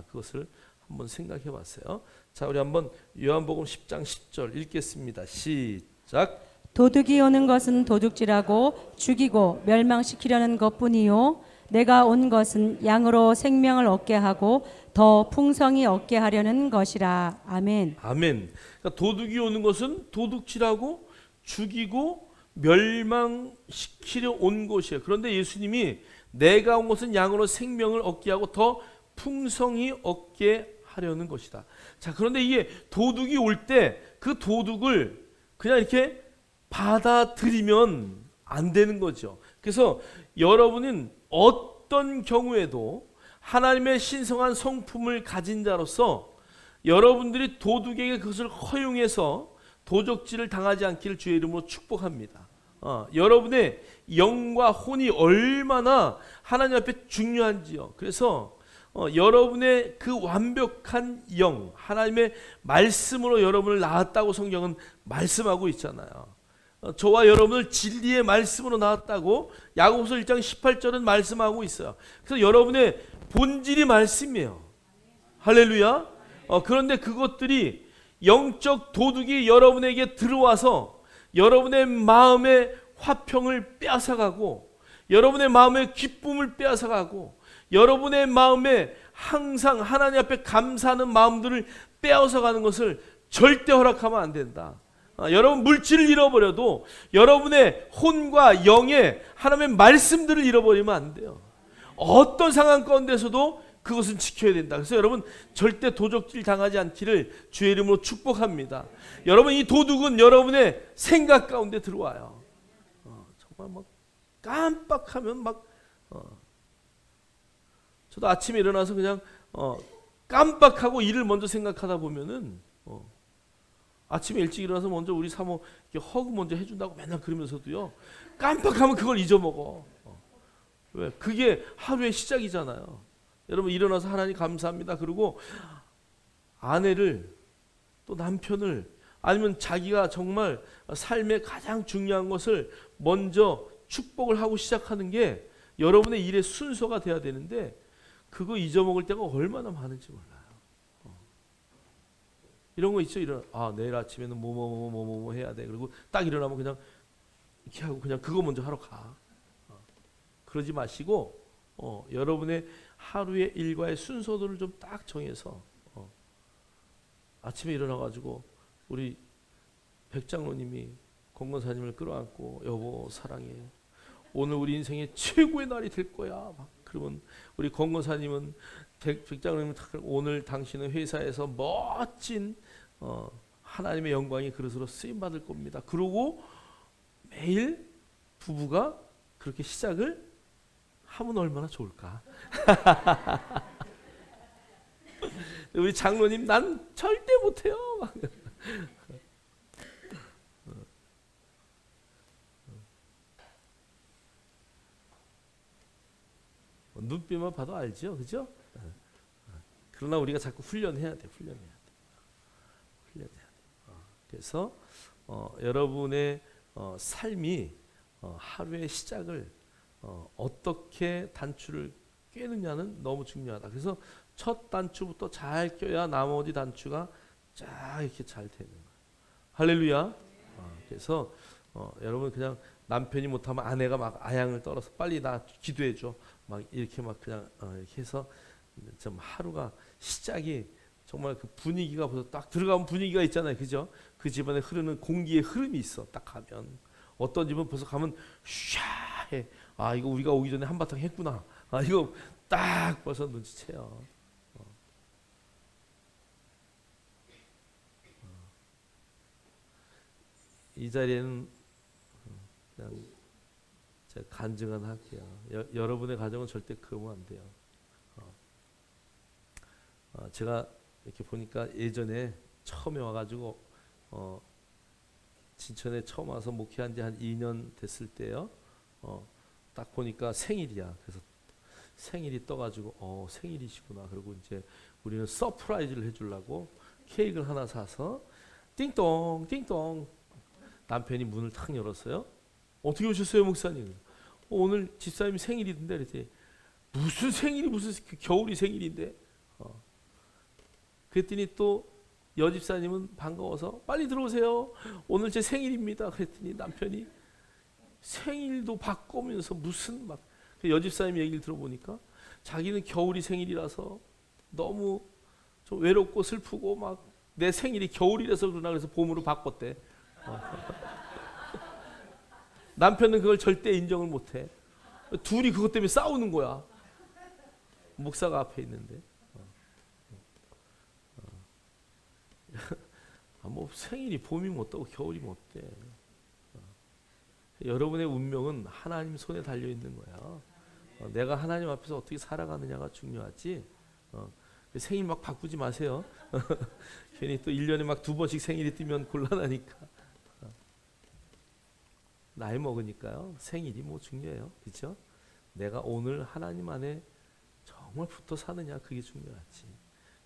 그것을 한번 생각해 봤어요. 자, 우리 한번 요한복음 10장 10절 읽겠습니다. 시작. 도둑이 오는 것은 도둑질하고 죽이고 멸망시키려는 것뿐이요 내가 온 것은 양으로 생명을 얻게 하고 더 풍성히 얻게 하려는 것이라. 아멘. 아멘. 그러니까 도둑이 오는 것은 도둑질하고 죽이고 멸망시키려 온 것이에요. 그런데 예수님이 내가 온 것은 양으로 생명을 얻게 하고 더 풍성히 얻게 하려는 것이다. 자, 그런데 이게 도둑이 올 때 그 도둑을 그냥 이렇게 받아들이면 안 되는 거죠. 그래서 여러분은 어떤 경우에도 하나님의 신성한 성품을 가진 자로서 여러분들이 도둑에게 그것을 허용해서 도적질을 당하지 않기를 주의 이름으로 축복합니다. 여러분의 영과 혼이 얼마나 하나님 앞에 중요한지요. 그래서 여러분의 그 완벽한 영, 하나님의 말씀으로 여러분을 낳았다고 성경은 말씀하고 있잖아요. 저와 여러분을 진리의 말씀으로 낳았다고 야고보서 1장 18절은 말씀하고 있어요. 그래서 여러분의 본질이 말씀이에요. 할렐루야. 그런데 그것들이 영적 도둑이 여러분에게 들어와서 여러분의 마음의 화평을 빼앗아가고 여러분의 마음의 기쁨을 빼앗아가고 여러분의 마음에 항상 하나님 앞에 감사하는 마음들을 빼앗아가는 것을 절대 허락하면 안 된다. 여러분 물질을 잃어버려도 여러분의 혼과 영의 하나님의 말씀들을 잃어버리면 안 돼요. 어떤 상황 가운데서도 그것은 지켜야 된다. 그래서 여러분 절대 도적질 당하지 않기를 주의 이름으로 축복합니다. 여러분 이 도둑은 여러분의 생각 가운데 들어와요. 정말 막 깜빡하면 막 저도 아침에 일어나서 그냥 깜빡하고 일을 먼저 생각하다 보면은 아침에 일찍 일어나서 먼저 우리 사모 이렇게 허그 먼저 해준다고 맨날 그러면서도요, 깜빡하면 그걸 잊어먹어. 왜? 그게 하루의 시작이잖아요. 여러분 일어나서 하나님 감사합니다. 그리고 아내를 또 남편을 아니면 자기가 정말 삶의 가장 중요한 것을 먼저 축복을 하고 시작하는 게 여러분의 일의 순서가 돼야 되는데 그거 잊어먹을 때가 얼마나 많은지 몰라요. 이런 거 있죠. 내일 아침에는 뭐 해야 돼. 그리고 딱 일어나면 그냥 이렇게 하고 그냥 그거 먼저 하러 가. 그러지 마시고 여러분의 하루의 일과의 순서들을 좀 딱 정해서 아침에 일어나가지고 우리 백장로님이 권권사님을 끌어안고 여보 사랑해. 오늘 우리 인생의 최고의 날이 될 거야. 막 그러면 우리 권권사님은 백장로님 오늘 당신은 회사에서 멋진 하나님의 영광의 그릇으로 쓰임 받을 겁니다. 그러고 매일 부부가 그렇게 시작을 하면 얼마나 좋을까. 우리 장로님 난 절대 못해요. 눈빛만 봐도 알죠, 그죠? 그러나 우리가 자꾸 훈련해야 돼. 그래서 여러분의 삶이 하루의 시작을 어떻게 단추를 꿰느냐는 너무 중요하다. 그래서 첫 단추부터 잘 껴야 나머지 단추가 쫙 이렇게 잘 되는 거예요. 할렐루야. 그래서 여러분 그냥 남편이 못하면 아내가 막 아양을 떨어서 빨리 나 기도해줘. 막 이렇게 막 그냥 이렇게 해서 좀 하루가 시작이 정말 그 분위기가 벌써 딱 들어가면 분위기가 있잖아요, 그죠? 그 집안에 흐르는 공기의 흐름이 있어. 딱 가면 어떤 집은 벌써 가면 샤해. 이거 우리가 오기 전에 한바탕 했구나. 이거 딱 벌써 눈치채요. 이 자리에는 그냥 제가 간증 하나 할게요. 여러분의 가정은 절대 그러면 안 돼요. 제가 이렇게 보니까 예전에 처음에 와가지고 진천에 처음 와서 목회한 지 한 2년 됐을 때요. 딱 보니까 생일이야. 그래서 생일이 떠가지고 생일이시구나. 그리고 이제 우리는 서프라이즈를 해주려고 케이크를 하나 사서 띵동 띵동 남편이 문을 탁 열었어요. 어떻게 오셨어요, 목사님? 오늘 집사님 생일인데 그랬더니 무슨 생일이 무슨 겨울이 생일인데? 그랬더니 또 여집사님은 반가워서 빨리 들어오세요. 오늘 제 생일입니다. 그랬더니 남편이 생일도 바꾸면서 무슨 막 여집사님 얘기를 들어보니까 자기는 겨울이 생일이라서 너무 좀 외롭고 슬프고 막 내 생일이 겨울이라서 그러나 그래서 봄으로 바꿨대. 남편은 그걸 절대 인정을 못해. 둘이 그것 때문에 싸우는 거야. 목사가 앞에 있는데. 뭐 생일이 봄이면 어떠고 겨울이면 어때. 여러분의 운명은 하나님 손에 달려 있는 거야. 내가 하나님 앞에서 어떻게 살아가느냐가 중요하지. 생일 막 바꾸지 마세요. 괜히 또 1년에 막 2번씩 생일이 뜨면 곤란하니까. 나이 먹으니까요. 생일이 뭐 중요해요. 그렇죠? 내가 오늘 하나님 안에 정말 붙어 사느냐 그게 중요하지.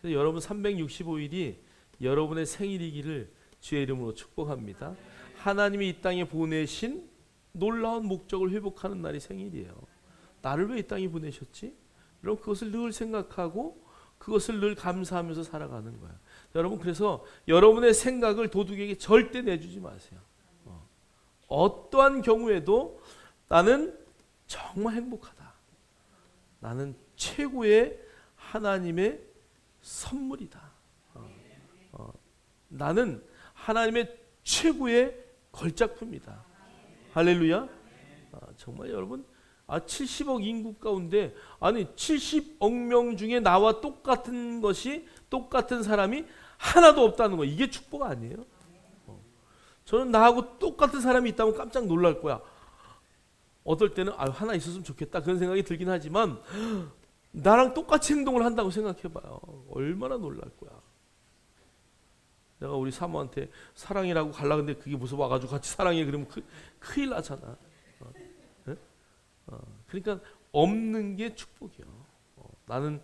그래서 여러분 365일이 여러분의 생일이기를 주의 이름으로 축복합니다. 하나님이 이 땅에 보내신 놀라운 목적을 회복하는 날이 생일이에요. 나를 왜 이 땅에 보내셨지? 여러분 그것을 늘 생각하고 그것을 늘 감사하면서 살아가는 거예요. 여러분 그래서 여러분의 생각을 도둑에게 절대 내주지 마세요. 어떠한 경우에도 나는 정말 행복하다. 나는 최고의 하나님의 선물이다. 나는 하나님의 최고의 걸작품이다. 할렐루야. 정말 여러분 70억 인구 가운데 70억 명 중에 나와 똑같은 사람이 하나도 없다는 거 이게 축복 아니에요? 저는 나하고 똑같은 사람이 있다면 깜짝 놀랄 거야. 어떨 때는 하나 있었으면 좋겠다 그런 생각이 들긴 하지만 나랑 똑같이 행동을 한다고 생각해봐요. 얼마나 놀랄 거야. 내가 우리 사모한테 사랑이라고 갈라 근데 그게 무슨 와가지고 같이 사랑해 그러면 큰일 나잖아. 네? 그러니까 없는 게 축복이요. 나는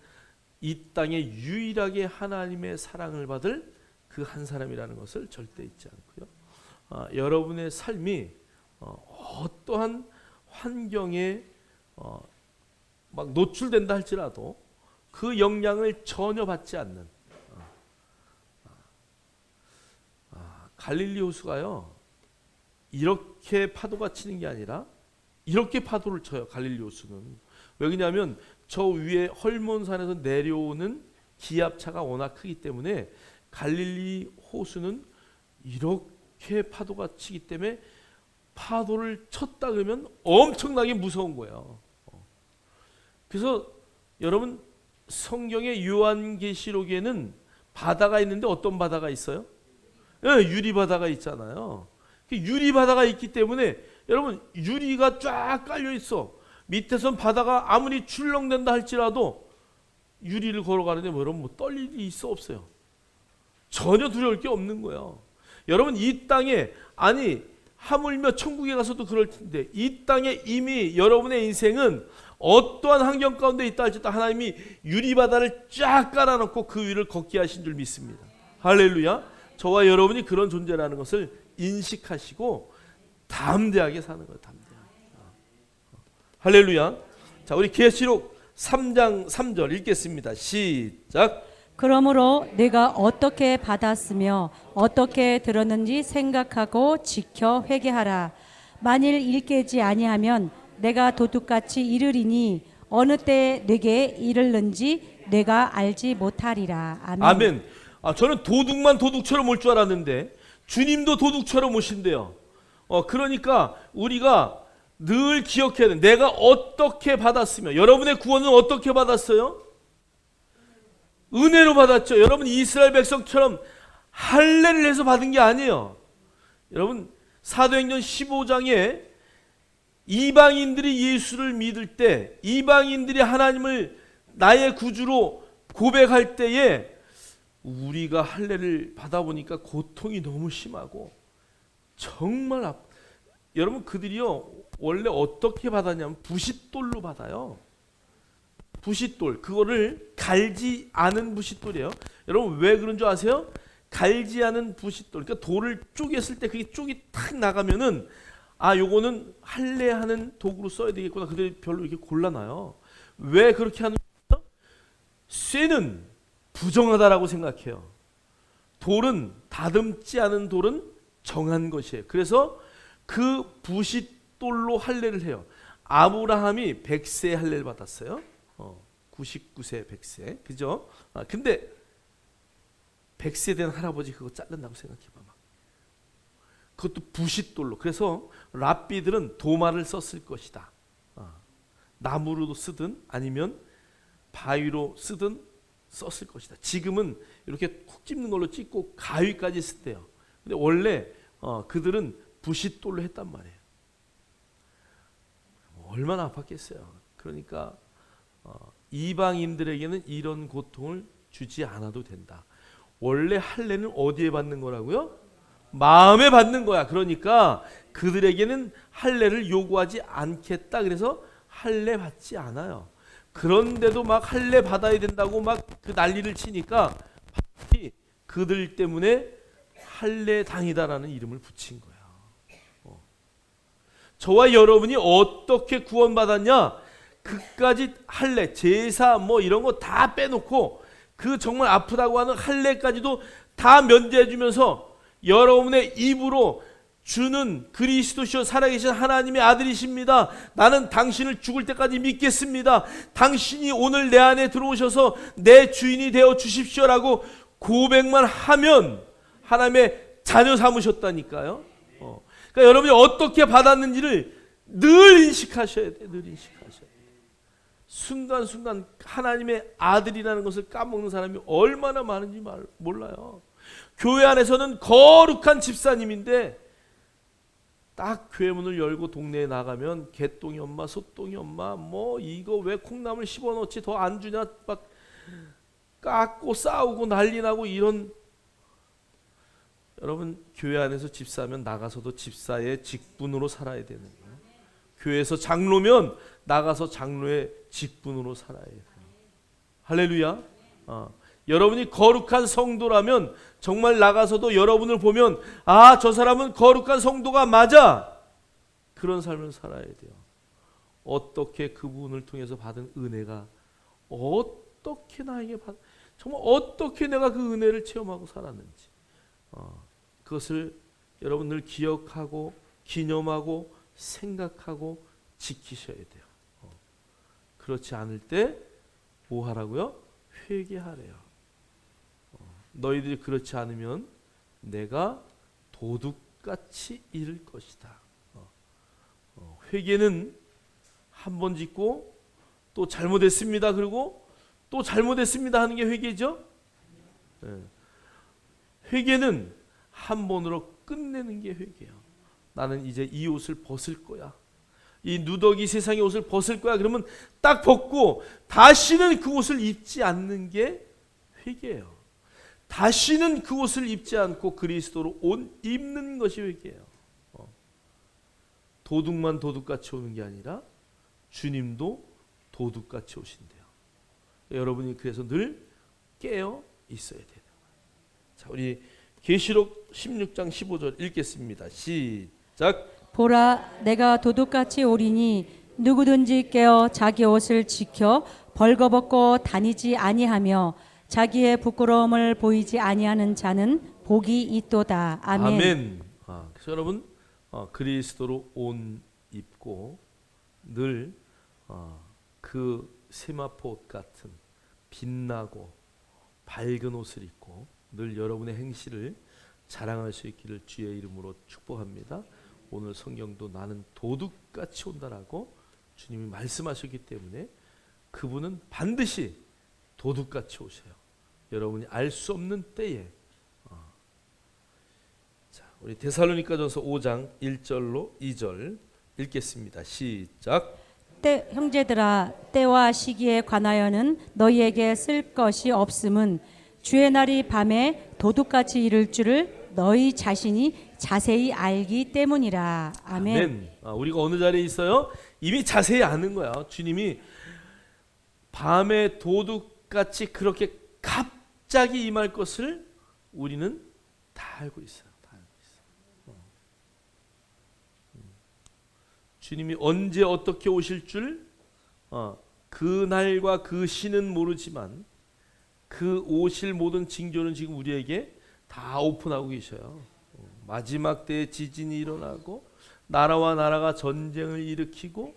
이 땅에 유일하게 하나님의 사랑을 받을 그 한 사람이라는 것을 절대 잊지 않고요. 여러분의 삶이 어떠한 환경에 막 노출된다 할지라도 그 영향을 전혀 받지 않는 갈릴리 호수가요 이렇게 파도가 치는 게 아니라 이렇게 파도를 쳐요. 갈릴리 호수는 왜냐하면 저 위에 헐몬산에서 내려오는 기압차가 워낙 크기 때문에 갈릴리 호수는 이렇게 파도가 치기 때문에 파도를 쳤다 그러면 엄청나게 무서운 거예요. 그래서 여러분 성경의 요한계시록에는 바다가 있는데 어떤 바다가 있어요? 네, 유리바다가 있잖아요. 유리바다가 있기 때문에 여러분 유리가 쫙 깔려 있어. 밑에선 바다가 아무리 출렁댄다 할지라도 유리를 걸어가는데 뭐 여러분 뭐 떨릴 일이 있어 없어요? 전혀 두려울 게 없는 거예요. 여러분 이 땅에 아니 하물며 천국에 가서도 그럴 텐데 이 땅에 이미 여러분의 인생은 어떠한 환경 가운데 있다 할지라도 하나님이 유리바다를 쫙 깔아놓고 그 위를 걷게 하신 줄 믿습니다. 할렐루야. 저와 여러분이 그런 존재라는 것을 인식하시고 담대하게 사는 거예요. 담대하게. 할렐루야. 자, 우리 계시록 3장 3절 읽겠습니다. 시작. 그러므로 내가 어떻게 받았으며 어떻게 들었는지 생각하고 지켜 회개하라. 만일 일깨지 아니하면 내가 도둑같이 이르리니 어느 때 내게 이르는지 내가 알지 못하리라. 아멘. 아멘. 저는 도둑만 도둑처럼 올 줄 알았는데 주님도 도둑처럼 오신대요. 그러니까 우리가 늘 기억해야 돼. 내가 어떻게 받았으며 여러분의 구원은 어떻게 받았어요? 은혜로 받았죠. 여러분 이스라엘 백성처럼 할례를 해서 받은 게 아니에요. 여러분 사도행전 15장에 이방인들이 예수를 믿을 때 이방인들이 하나님을 나의 구주로 고백할 때에 우리가 할례를 받아보니까 고통이 너무 심하고 정말 여러분 그들이요 원래 어떻게 받았냐면 부싯돌로 받아요. 부싯돌 그거를 갈지 않은 부싯돌이에요. 여러분 왜 그런 줄 아세요? 갈지 않은 부싯돌 그러니까 돌을 쪼갰을 때 그게 쪽이 탁 나가면은 요거는 할례하는 도구로 써야 되겠구나. 그들이 별로 이렇게 골라놔요. 왜 그렇게 하는 거예요? 쇠는 부정하다라고 생각해요. 돌은 다듬지 않은 돌은 정한 것이에요. 그래서 그 부싯돌로 할례를 해요. 아브라함이 100세 할례를 받았어요. 99세 100세 그죠? 근데 100세 된 할아버지 그거 자른다고 생각해봐. 그것도 부싯돌로. 그래서 랍비들은 도마를 썼을 것이다. 나무로도 쓰든 아니면 바위로 쓰든 썼을 것이다. 지금은 이렇게 콕 집는 걸로 찍고 가위까지 쓴대요. 근데 원래 그들은 부싯돌로 했단 말이에요. 얼마나 아팠겠어요. 그러니까 이방인들에게는 이런 고통을 주지 않아도 된다. 원래 할례는 어디에 받는 거라고요? 마음에 받는 거야. 그러니까 그들에게는 할례를 요구하지 않겠다. 그래서 할례 받지 않아요. 그런데도 막 할례 받아야 된다고 막 그 난리를 치니까 그들 때문에 할례당이다라는 이름을 붙인 거야. 저와 여러분이 어떻게 구원받았냐? 그까지 할례, 제사 뭐 이런 거 다 빼놓고 그 정말 아프다고 하는 할례까지도 다 면제해 주면서 여러분의 입으로 주는 그리스도시요 살아계신 하나님의 아들이십니다. 나는 당신을 죽을 때까지 믿겠습니다. 당신이 오늘 내 안에 들어오셔서 내 주인이 되어 주십시오라고 고백만 하면 하나님의 자녀 삼으셨다니까요. 그러니까 여러분이 어떻게 받았는지를 늘 인식하셔야 돼요. 늘 인식하셔야 돼요. 순간순간 하나님의 아들이라는 것을 까먹는 사람이 얼마나 많은지 몰라요. 교회 안에서는 거룩한 집사님인데 딱 교회 문을 열고 동네에 나가면 개똥이 엄마 소똥이 엄마 뭐 이거 왜 콩나물 씹어넣지 더 안 주냐 막 깎고 싸우고 난리 나고 이런 여러분 교회 안에서 집사면 나가서도 집사의 직분으로 살아야 되는 거예요. 교회에서 장로면 나가서 장로의 직분으로 살아야 돼요. 할렐루야. 여러분이 거룩한 성도라면 정말 나가서도 여러분을 보면 아, 저 사람은 거룩한 성도가 맞아. 그런 삶을 살아야 돼요. 어떻게 그분을 통해서 받은 은혜가 어떻게 나에게 정말 어떻게 내가 그 은혜를 체험하고 살았는지 그것을 여러분들 기억하고 기념하고 생각하고 지키셔야 돼요. 그렇지 않을 때 뭐 하라고요? 회개하래요. 너희들이 그렇지 않으면 내가 도둑같이 잃을 것이다. 회개는 한 번 짓고 또 잘못했습니다. 그리고 또 잘못했습니다 하는 게 회개죠. 회개는 한 번으로 끝내는 게 회개야. 나는 이제 이 옷을 벗을 거야. 이 누더기 세상의 옷을 벗을 거야. 그러면 딱 벗고 다시는 그 옷을 입지 않는 게 회개예요. 다시는 그 옷을 입지 않고 그리스도로 옷 입는 것이 회개예요. 도둑만 도둑같이 오는 게 아니라 주님도 도둑같이 오신대요. 여러분이 그래서 늘 깨어 있어야 돼요. 자, 우리 계시록 16장 15절 읽겠습니다. 시작. 보라, 내가 도둑같이 오리니 누구든지 깨어 자기 옷을 지켜 벌거벗고 다니지 아니하며 자기의 부끄러움을 보이지 아니하는 자는 복이 있도다. 아멘. 아멘. 그래서 여러분 그리스도로 옷 입고 늘 그 세마포 옷 같은 빛나고 밝은 옷을 입고 늘 여러분의 행실을 자랑할 수 있기를 주의 이름으로 축복합니다. 오늘 성경도 나는 도둑같이 온다라고 주님이 말씀하셨기 때문에 그분은 반드시 도둑같이 오셔요. 여러분이 알 수 없는 때에. 자, 우리 데살로니가전서 5장 1절로 2절 읽겠습니다. 시작. 형제들아, 때와 시기에 관하여는 너희에게 쓸 것이 없음은 주의 날이 밤에 도둑같이 이를 줄을 너희 자신이 자세히 알기 때문이라. 아멘. 우리가 어느 자리에 있어요? 이미 자세히 아는 거야. 주님이 밤에 도둑같이 그렇게 갑자기 임할 것을 우리는 다 알고 있어요. 다 알고 있어요. 주님이 언제 어떻게 오실 줄 그 날과 그 시는 모르지만 그 오실 모든 징조는 지금 우리에게 다 오픈하고 계셔요. 마지막 때에 지진이 일어나고 나라와 나라가 전쟁을 일으키고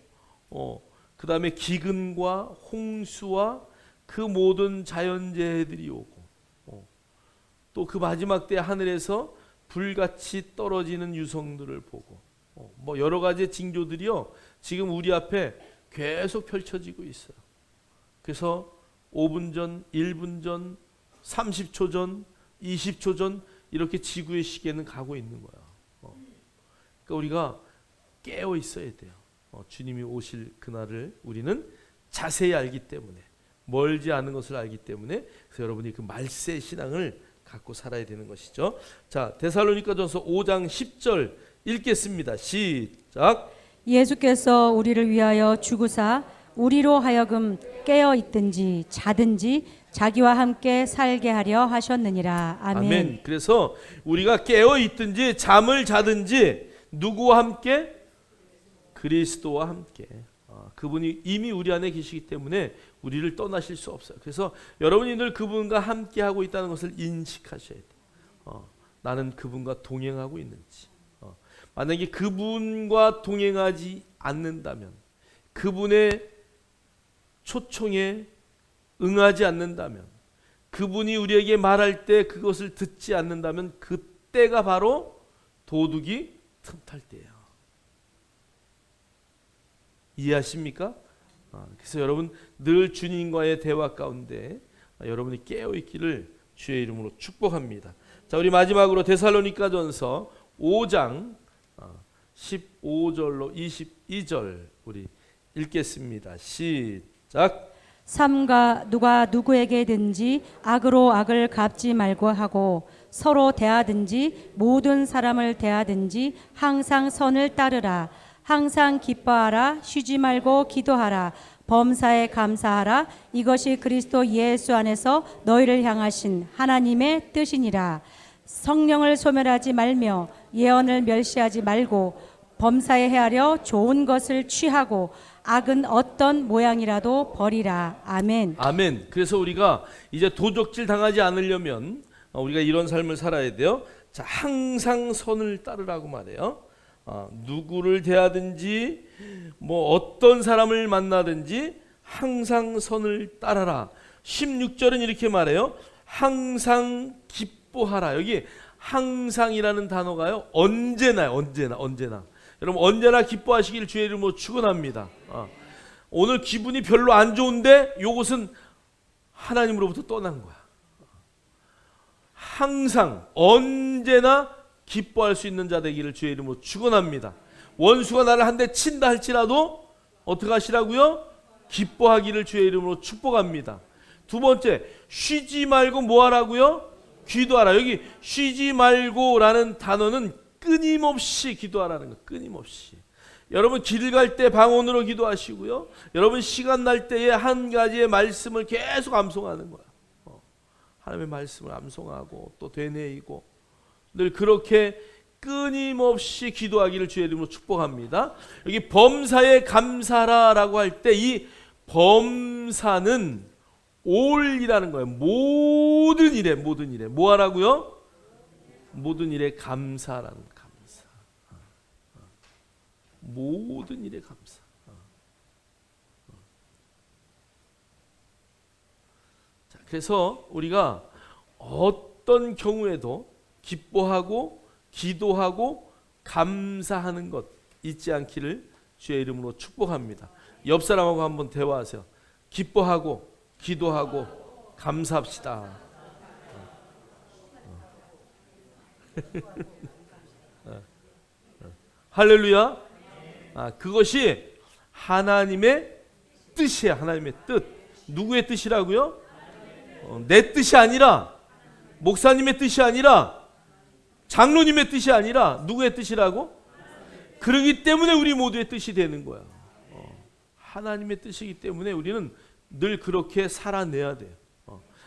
그 다음에 기근과 홍수와 그 모든 자연재해들이 오고 또 그 마지막 때 하늘에서 불같이 떨어지는 유성들을 보고 뭐 여러 가지 징조들이요 지금 우리 앞에 계속 펼쳐지고 있어요. 그래서 5분 전, 1분 전, 30초 전, 20초 전 이렇게 지구의 시계는 가고 있는 거야. 그러니까 우리가 깨어 있어야 돼요. 주님이 오실 그날을 우리는 자세히 알기 때문에, 멀지 않은 것을 알기 때문에, 그래서 여러분이 그 말세 신앙을 갖고 살아야 되는 것이죠. 자, 데살로니가전서 5장 10절 읽겠습니다. 시작. 예수께서 우리를 위하여 죽으사 우리로 하여금 깨어 있든지 자든지 자기와 함께 살게 하려 하셨느니라. 아멘. 아멘. 그래서 우리가 깨어 있든지 잠을 자든지 누구와 함께? 그리스도와 함께. 그분이 이미 우리 안에 계시기 때문에 우리를 떠나실 수 없어요. 그래서 여러분이 늘 그분과 함께 하고 있다는 것을 인식하셔야 돼요. 나는 그분과 동행하고 있는지. 만약에 그분과 동행하지 않는다면, 그분의 초청에 응하지 않는다면, 그분이 우리에게 말할 때 그것을 듣지 않는다면 그때가 바로 도둑이 틈탈 때예요. 이해하십니까? 그래서 여러분 늘 주님과의 대화 가운데 여러분이 깨어있기를 주의 이름으로 축복합니다. 자, 우리 마지막으로 데살로니가전서 5장 15절로 22절 우리 읽겠습니다. 시작. 삼가 누가 누구에게든지 악으로 악을 갚지 말고 하고 서로 대하든지 모든 사람을 대하든지 항상 선을 따르라. 항상 기뻐하라. 쉬지 말고 기도하라. 범사에 감사하라. 이것이 그리스도 예수 안에서 너희를 향하신 하나님의 뜻이니라. 성령을 소멸하지 말며 예언을 멸시하지 말고 범사에 헤아려 좋은 것을 취하고 악은 어떤 모양이라도 버리라. 아멘. 아멘. 그래서 우리가 이제 도적질 당하지 않으려면 우리가 이런 삶을 살아야 돼요. 자, 항상 선을 따르라고 말해요. 누구를 대하든지 뭐 어떤 사람을 만나든지 항상 선을 따라라. 16절은 이렇게 말해요. 항상 기뻐하라. 여기 항상이라는 단어가요, 언제나요. 언제나 여러분 언제나 기뻐하시길 주의 이름으로 축원합니다. 오늘 기분이 별로 안 좋은데 이것은 하나님으로부터 떠난 거야. 항상 언제나 기뻐할 수 있는 자 되기를 주의 이름으로 축원합니다. 원수가 나를 한 대 친다 할지라도 어떻게 하시라고요? 기뻐하기를 주의 이름으로 축복합니다. 두 번째, 쉬지 말고 뭐 하라고요? 기도하라. 여기 쉬지 말고라는 단어는 끊임없이 기도하라는 거. 끊임없이. 여러분 길 갈 때 방언으로 기도하시고요. 여러분 시간 날 때에 한 가지의 말씀을 계속 암송하는 거야. 하나님의 말씀을 암송하고 또 되뇌이고 늘 그렇게 끊임없이 기도하기를 주의 이름으로 축복합니다. 여기 범사에 감사라라고 할 때 이 범사는 올이라는 거예요. 모든 일에 뭐 하라고요? 모든 일에 감사라는 감사. 모든 일에 감사. 자, 그래서 우리가 어떤 경우에도 기뻐하고 기도하고 감사하는 것 잊지 않기를 주의 이름으로 축복합니다. 옆 사람하고 한번 대화하세요. 기뻐하고 기도하고 감사합시다. 할렐루야. 그것이 하나님의 뜻이야. 하나님의 뜻. 누구의 뜻이라고요? 내 뜻이 아니라, 목사님의 뜻이 아니라, 장로님의 뜻이 아니라 누구의 뜻이라고? 그러기 때문에 우리 모두의 뜻이 되는 거야. 하나님의 뜻이기 때문에 우리는 늘 그렇게 살아내야 돼요.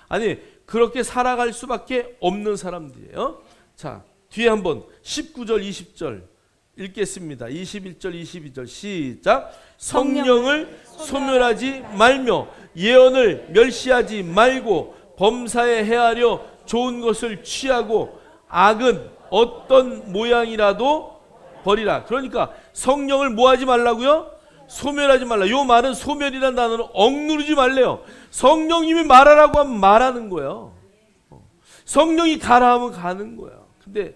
아니 그렇게 살아갈 수밖에 없는 사람들이에요. 자, 뒤에 한번 19절 20절 읽겠습니다. 21절 22절 시작. 성령을 소멸하지 말며 예언을 멸시하지 말고 범사에 헤아려 좋은 것을 취하고 악은 어떤 모양이라도 버리라. 그러니까 성령을 뭐 하지 말라고요? 소멸하지 말라. 요 말은 소멸이라는 단어는 억누르지 말래요. 성령님이 말하라고 하면 말하는 거예요. 성령이 가라 하면 가는 거예요. 근데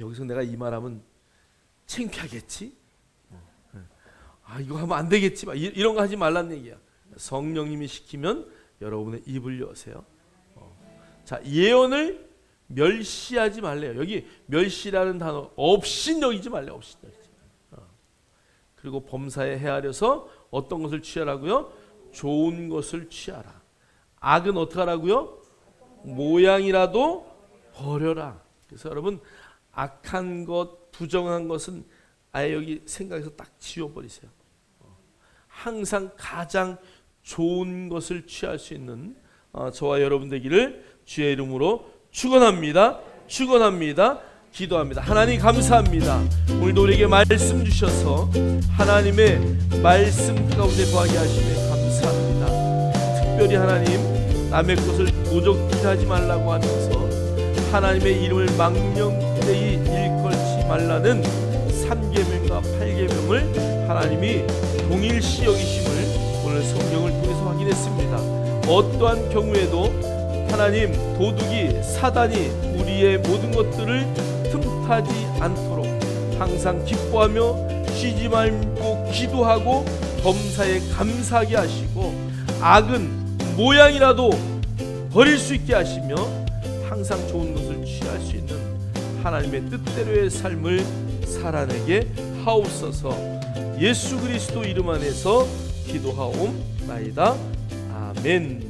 여기서 내가 이 말하면 창피하겠지? 이거 하면 안 되겠지? 이런 거 하지 말란 얘기야. 성령님이 시키면 여러분의 입을 여세요. 자, 예언을 멸시하지 말래요. 여기 멸시라는 단어 없인 여기지 말래요. 없인 여기지. 그리고 범사에 헤아려서 어떤 것을 취하라고요? 좋은 것을 취하라. 악은 어떻게 하라고요? 모양이라도 버려라. 그래서 여러분 악한 것, 부정한 것은 아예 여기 생각에서 딱 지워버리세요. 항상 가장 좋은 것을 취할 수 있는 저와 여러분 되기를 주의 이름으로 축원합니다. 축원합니다. 기도합니다. 하나님 감사합니다. 오늘도 우리에게 말씀 주셔서 하나님의 말씀 가운데 거하게 하시며 감사합니다. 특별히 하나님 남의 것을 도적질하지 말라고 하면서 하나님의 이름을 망령되이 일컬지 말라는 3계명과 8계명을 하나님이 동일시 여기심을 오늘 성경을 통해서 확인했습니다. 어떠한 경우에도 하나님 도둑이 사단이 우리의 모든 것들을 틈타지 않도록 항상 기뻐하며 쉬지 말고 기도하고 범사에 감사하게 하시고 악은 모양이라도 버릴 수 있게 하시며 항상 좋은 것을 취할 수 있는 하나님의 뜻대로의 삶을 살아내게 하옵소서. 예수 그리스도 이름 안에서 기도하옵나이다. 기도하옵나이다. 아멘.